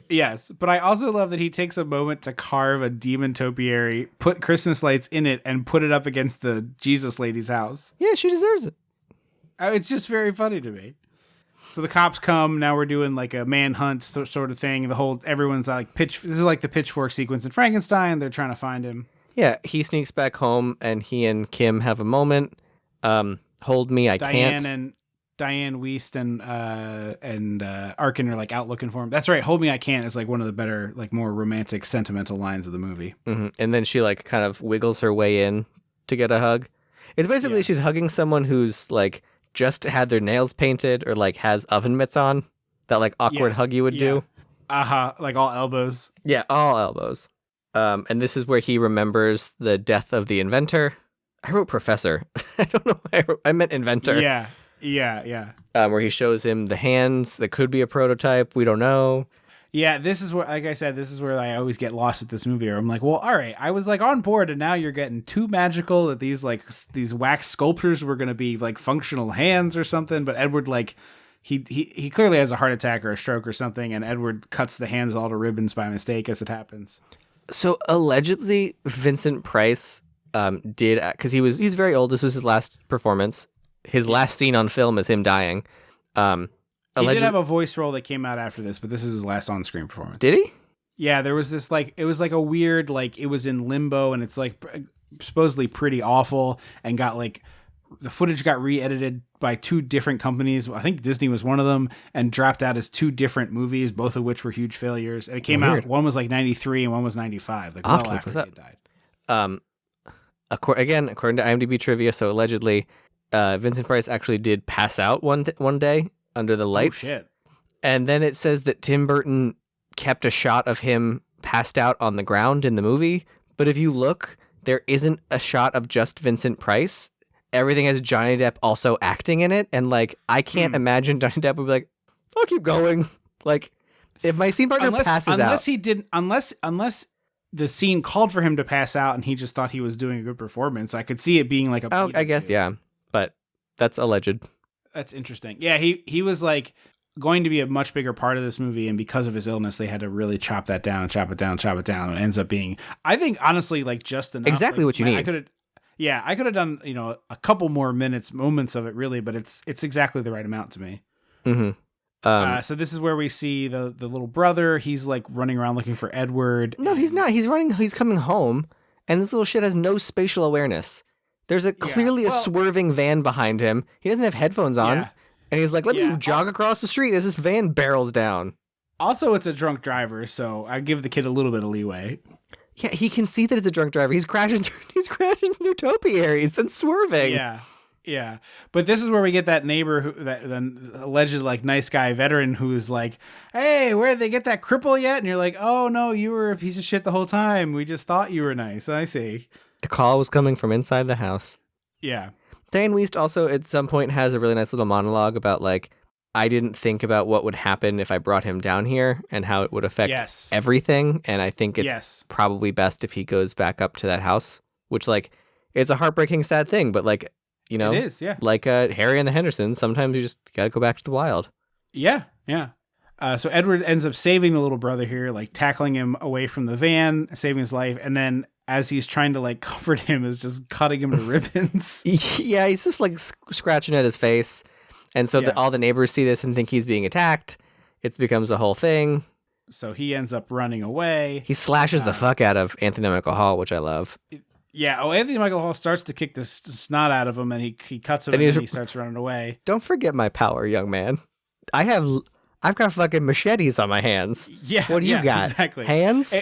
Yes, but I also love that he takes a moment to carve a demon topiary, put Christmas lights in it, and put it up against the Jesus lady's house. Yeah, she deserves it. It's just very funny to me. So the cops come. Now we're doing like a manhunt sort of thing. Everyone's like this is like the pitchfork sequence in Frankenstein. They're trying to find him. Yeah, he sneaks back home, and he and Kim have a moment. Hold me, I can't. Diane Weiss and Arkin are like out looking for him. That's right. Hold me, I can't is like one of the better, like more romantic, sentimental lines of the movie. Mm-hmm. And then she like kind of wiggles her way in to get a hug. It's basically she's hugging someone who's like just had their nails painted or like has oven mitts on. That like awkward hug you would do. Like all elbows. Yeah, all elbows. And this is where he remembers the death of the inventor. I wrote professor. I don't know why I meant inventor. Yeah. Where he shows him the hands that could be a prototype. We don't know. Yeah, this is where, like I said, this is where I always get lost with this movie. Where I'm like, well, all right, I was like on board, and now you're getting too magical that these wax sculptures were going to be like functional hands or something. But Edward, like, he clearly has a heart attack or a stroke or something, and Edward cuts the hands all to ribbons by mistake as it happens. So allegedly, Vincent Price did, because he's very old. This was his last performance. His last scene on film is him dying. He did have a voice role that came out after this, but this is his last on-screen performance. Did he? Yeah, there was this like, it was like a weird, like it was in limbo, and it's like supposedly pretty awful, and got like the footage got re-edited by 2 different companies. I think Disney was one of them, and dropped out as 2 different movies, both of which were huge failures. And it came out, one was like 93 and one was 95, like well after he had died. According to IMDb trivia, so allegedly, Vincent Price actually did pass out one day under the lights. Oh, shit. And then it says that Tim Burton kept a shot of him passed out on the ground in the movie. But if you look, there isn't a shot of just Vincent Price. Everything has Johnny Depp also acting in it. And, like, I can't imagine Johnny Depp would be like, I'll keep going. Like, if my scene partner passes out. Unless the scene called for him to pass out and he just thought he was doing a good performance, I could see it being like a... Oh, I guess, yeah. But that's alleged. That's interesting. Yeah, he was, like, going to be a much bigger part of this movie, and because of his illness, they had to really chop that down and chop it down, and it ends up being, I think, honestly, like, just enough. Exactly, like, what you need. I could have done, a couple more moments of it, really, but it's exactly the right amount to me. Mm-hmm. So this is where we see the little brother. He's, like, running around looking for Edward. No, he's not. He's coming home, and this little shit has no spatial awareness. There's clearly a swerving van behind him. He doesn't have headphones on. Yeah. And he's like, let me jog across the street as this van barrels down. Also, it's a drunk driver, so I give the kid a little bit of leeway. Yeah, he can see that it's a drunk driver. He's crashing through topiaries and swerving. Yeah. But this is where we get that neighbor, that alleged, like, nice guy veteran who's like, hey, where did they get that cripple yet? And you're like, oh, no, you were a piece of shit the whole time. We just thought you were nice. I see. The call was coming from inside the house. Yeah. Diane Wiest also at some point has a really nice little monologue about, like, I didn't think about what would happen if I brought him down here and how it would affect everything. And I think it's probably best if he goes back up to that house, which, like, it's a heartbreaking, sad thing. But, like, it is, like Harry and the Hendersons, sometimes you just got to go back to the wild. Yeah. So Edward ends up saving the little brother here, like, tackling him away from the van, saving his life. And then as he's trying to, like, comfort him, is just cutting him to ribbons. Yeah, he's just, like, scratching at his face. And so all the neighbors see this and think he's being attacked. It becomes a whole thing. So he ends up running away. He slashes the fuck out of Anthony Michael Hall, which I love. Yeah. Oh, Anthony Michael Hall starts to kick the snot out of him, and he cuts him, and then he starts running away. Don't forget my power, young man. I've got fucking machetes on my hands. Yeah. What do you got? Exactly. Hands?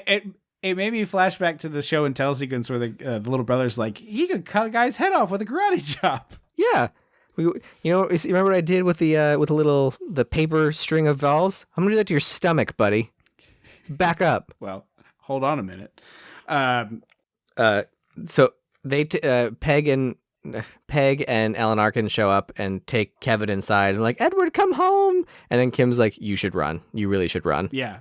It made me flash back to the show and tell sequence where the little brother's like, he could cut a guy's head off with a karate chop. Yeah. Remember what I did with the paper string of dolls? I'm gonna do that to your stomach, buddy. Back up. Well, hold on a minute. So they Peg and Alan Arkin show up and take Kevin inside and like, Edward, come home. And then Kim's like, you should run. You really should run. Yeah.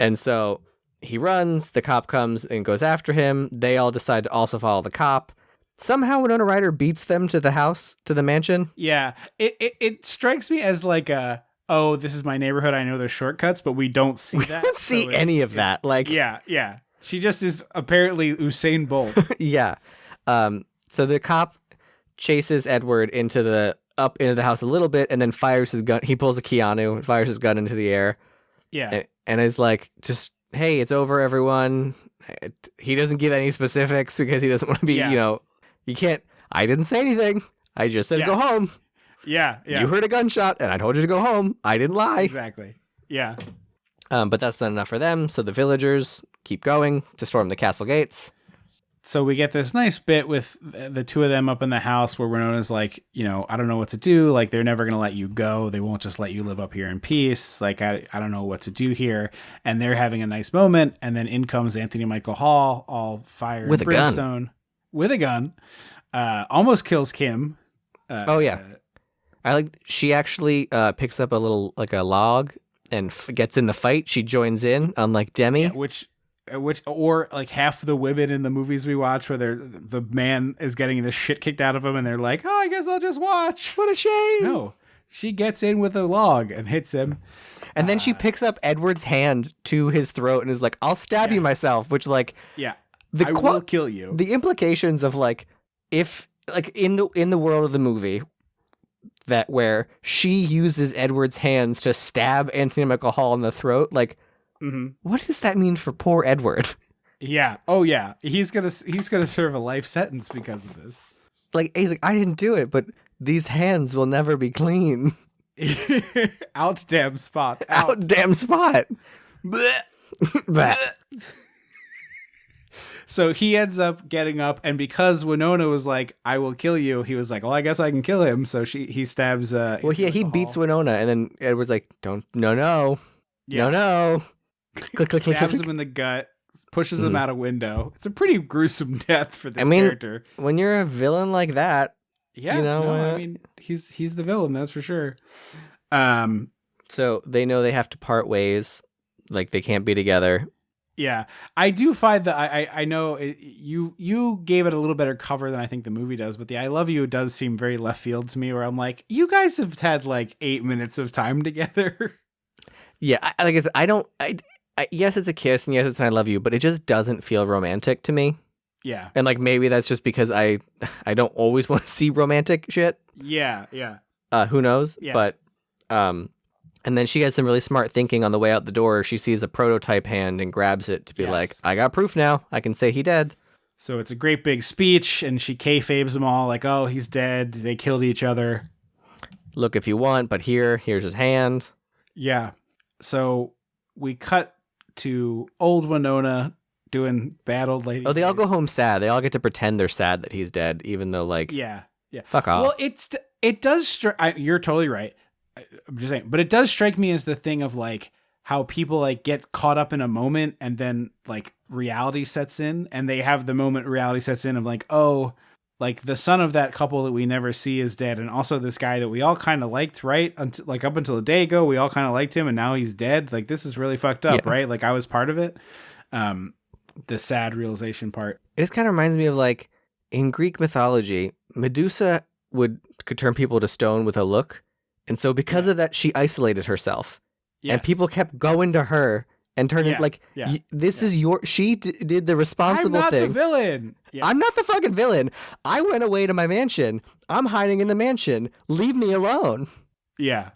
And so he runs. The cop comes and goes after him. They all decide to also follow the cop. Somehow Winona Ryder beats them to the house, to the mansion. Yeah. It strikes me as like this is my neighborhood. I know there's shortcuts, but we don't see that. We don't see any of that. Like, yeah. She just is apparently Usain Bolt. Yeah. So the cop chases Edward up into the house a little bit and then fires his gun. He pulls a Keanu and fires his gun into the air. Yeah. And is like, just, hey, it's over, everyone. He doesn't give any specifics because he doesn't want to be, you can't, I didn't say anything. I just said go home. Yeah. You heard a gunshot and I told you to go home. I didn't lie. Exactly. Yeah. But that's not enough for them. So the villagers keep going to storm the castle gates. So we get this nice bit with the two of them up in the house where Winona's like, I don't know what to do. Like, they're never going to let you go. They won't just let you live up here in peace. Like, I don't know what to do here. And they're having a nice moment. And then in comes Anthony Michael Hall, all fire and brimstone. With a gun. Almost kills Kim. She actually picks up a little, like a log and gets in the fight. She joins in, unlike Demi. Yeah, or like half the women in the movies we watch where the man is getting the shit kicked out of him and they're like, I guess I'll just watch. What a shame. No, she gets in with a log and hits him. And then she picks up Edward's hand to his throat and is like, I'll stab you myself, which like, I will kill you. The implications of like, if like in the world of the movie that where she uses Edward's hands to stab Anthony Michael Hall in the throat, like, what does that mean for poor Edward? Yeah. Oh yeah. He's gonna serve a life sentence because of this. like he's like, I didn't do it, but these hands will never be clean. Out damn spot. Out damn spot. Blech. So he ends up getting up, and because Winona was like, I will kill you, he was like, well, I guess I can kill him. So he stabs Well, he beats Winona, and then Edward's like, no. Click, click, stabs him in the gut, pushes him out a window. It's a pretty gruesome death for this character. When you're a villain like that, yeah, you know, I mean, he's the villain, that's for sure. So they know they have to part ways, like they can't be together. Yeah, I do find that I know you gave it a little better cover than I think the movie does, but the I love you does seem very left field to me, where I'm like, you guys have had like 8 minutes of time together. Yeah, like I said, yes, it's a kiss, and yes, it's an I love you, but it just doesn't feel romantic to me. Yeah. And like maybe that's just because I don't always want to see romantic shit. Yeah. Who knows? Yeah. But and then she has some really smart thinking on the way out the door. She sees a prototype hand and grabs it to be like, I got proof now. I can say he dead. So it's a great big speech, and she kayfabes them all like, oh, he's dead. They killed each other. Look if you want, but here's his hand. Yeah. So we cut to old Winona doing bad old lady. Oh, they all go home sad. They all get to pretend they're sad that he's dead, even though like, yeah. Fuck off. Well, it does. You're totally right. I'm just saying, but it does strike me as the thing of like how people like get caught up in a moment, and then like reality sets in, and they have the moment reality sets in of like, oh, like the son of that couple that we never see is dead, and also this guy that we all kind of liked, right? Until like up until a day ago, we all kind of liked him, and now he's dead. Like this is really fucked up, right? Like I was part of it. The sad realization part. It just kind of reminds me of like in Greek mythology, Medusa could turn people to stone with a look. And so because of that, she isolated herself. Yes. And people kept going to her and turning like, this is she did the responsible thing. I'm not the villain. Yeah. I'm not the fucking villain. I went away to my mansion. I'm hiding in the mansion. Leave me alone. Yeah.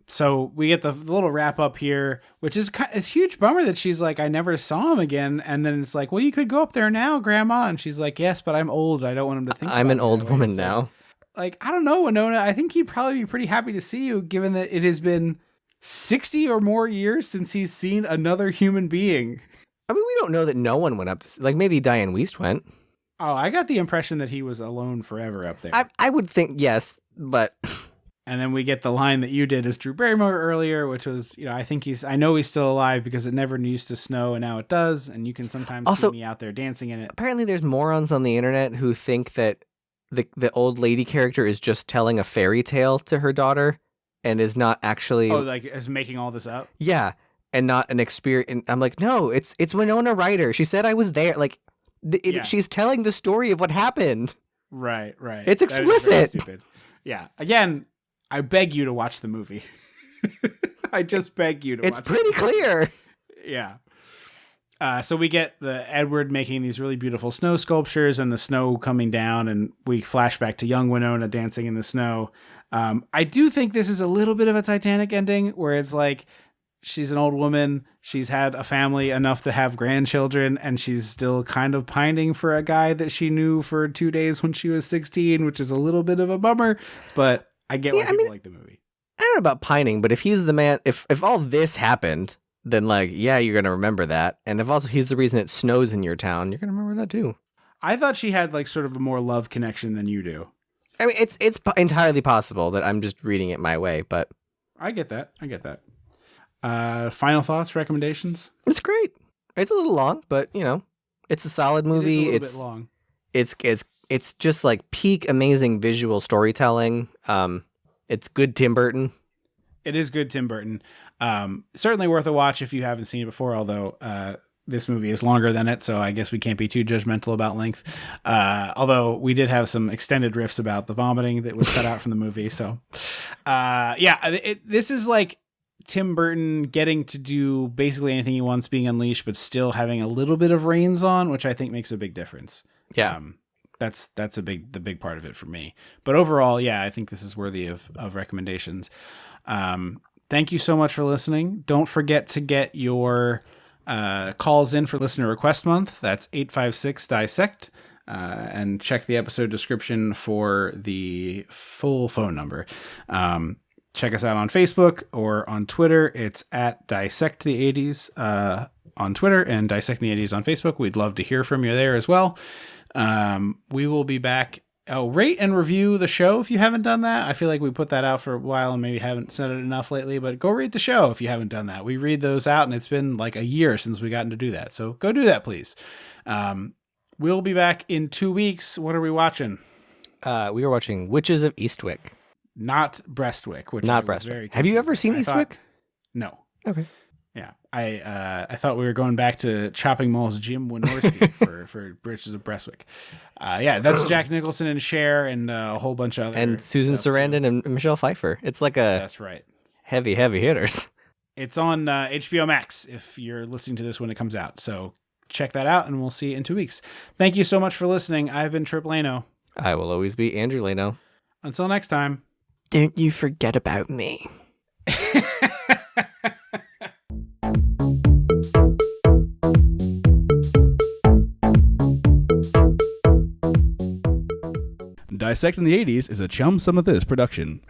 So we get the little wrap up here, which is a huge bummer that she's like, I never saw him again. And then it's like, well, you could go up there now, Grandma. And she's like, yes, but I'm old. I don't want him to think I'm an old woman now. Like, I don't know, Winona. I think he'd probably be pretty happy to see you, given that it has been 60 or more years since he's seen another human being. I mean, we don't know that no one went up to see, like maybe Diane Wiest went. Oh, I got the impression that he was alone forever up there. I would think yes, but. And then we get the line that you did as Drew Barrymore earlier, which was, I know he's still alive because it never used to snow and now it does. And you can sometimes see me out there dancing in it. Apparently there's morons on the internet who think that the old lady character is just telling a fairy tale to her daughter and is not actually. Oh, like is making all this up? Yeah. And not an experience. And I'm like, no, it's Winona Ryder. She said I was there. Like she's telling the story of what happened. Right. It's explicit. Stupid. Yeah. Again, I beg you to watch the movie. I just beg you to watch it. It's pretty clear. Yeah. So we get the Edward making these really beautiful snow sculptures and the snow coming down, and we flash back to young Winona dancing in the snow. I do think this is a little bit of a Titanic ending where it's like she's an old woman. She's had a family enough to have grandchildren, and she's still kind of pining for a guy that she knew for 2 days when she was 16, which is a little bit of a bummer, but I get why people like the movie. I don't know about pining, but if he's the man, if all this happened, then like, yeah, you're going to remember that. And if also he's the reason it snows in your town, you're going to remember that too. I thought she had like sort of a more love connection than you do. I mean, it's entirely possible that I'm just reading it my way, but I get that. Final thoughts, recommendations? It's great. It's a little long, but it's a solid movie. It's a little bit long. It's just like peak amazing visual storytelling. It's good Tim Burton. It is good Tim Burton. Certainly worth a watch if you haven't seen it before, although this movie is longer than it, so I guess we can't be too judgmental about length. Although we did have some extended riffs about the vomiting that was cut out from the movie. So this is like Tim Burton getting to do basically anything he wants being unleashed, but still having a little bit of reins on, which I think makes a big difference. Yeah. That's the big part of it for me. But overall, yeah, I think this is worthy of recommendations. Thank you so much for listening. Don't forget to get your calls in for Listener Request Month. That's 856-DISSECT. and check the episode description for the full phone number. Check us out on Facebook or on Twitter. It's at Dissect the 80s on Twitter and Dissect the 80s on Facebook. We'd love to hear from you there as well. We will be back. Rate and review the show if you haven't done that. I feel like we put that out for a while and maybe haven't said it enough lately, but go rate the show if you haven't done that. We read those out, and it's been like a year since we gotten to do that. So go do that, please. We'll be back in 2 weeks. What are we watching? We are watching Witches of Eastwick. Not Breastwick. Which Not Breastwick. Have you ever seen Eastwick? No. Okay. Yeah, I thought we were going back to Chopping Mall's Jim Wynorski for Bridges of Breastwick. Yeah, that's Jack Nicholson and Cher and a whole bunch of other and Susan Sarandon and Michelle Pfeiffer. It's like that's right. Heavy hitters. It's on HBO Max if you're listening to this when it comes out. So check that out, and we'll see you in 2 weeks. Thank you so much for listening. I've been Tripp Lano. I will always be Andrew Lano. Until next time. Don't you forget about me. Dissecting the 80s is a Chum Some of This production.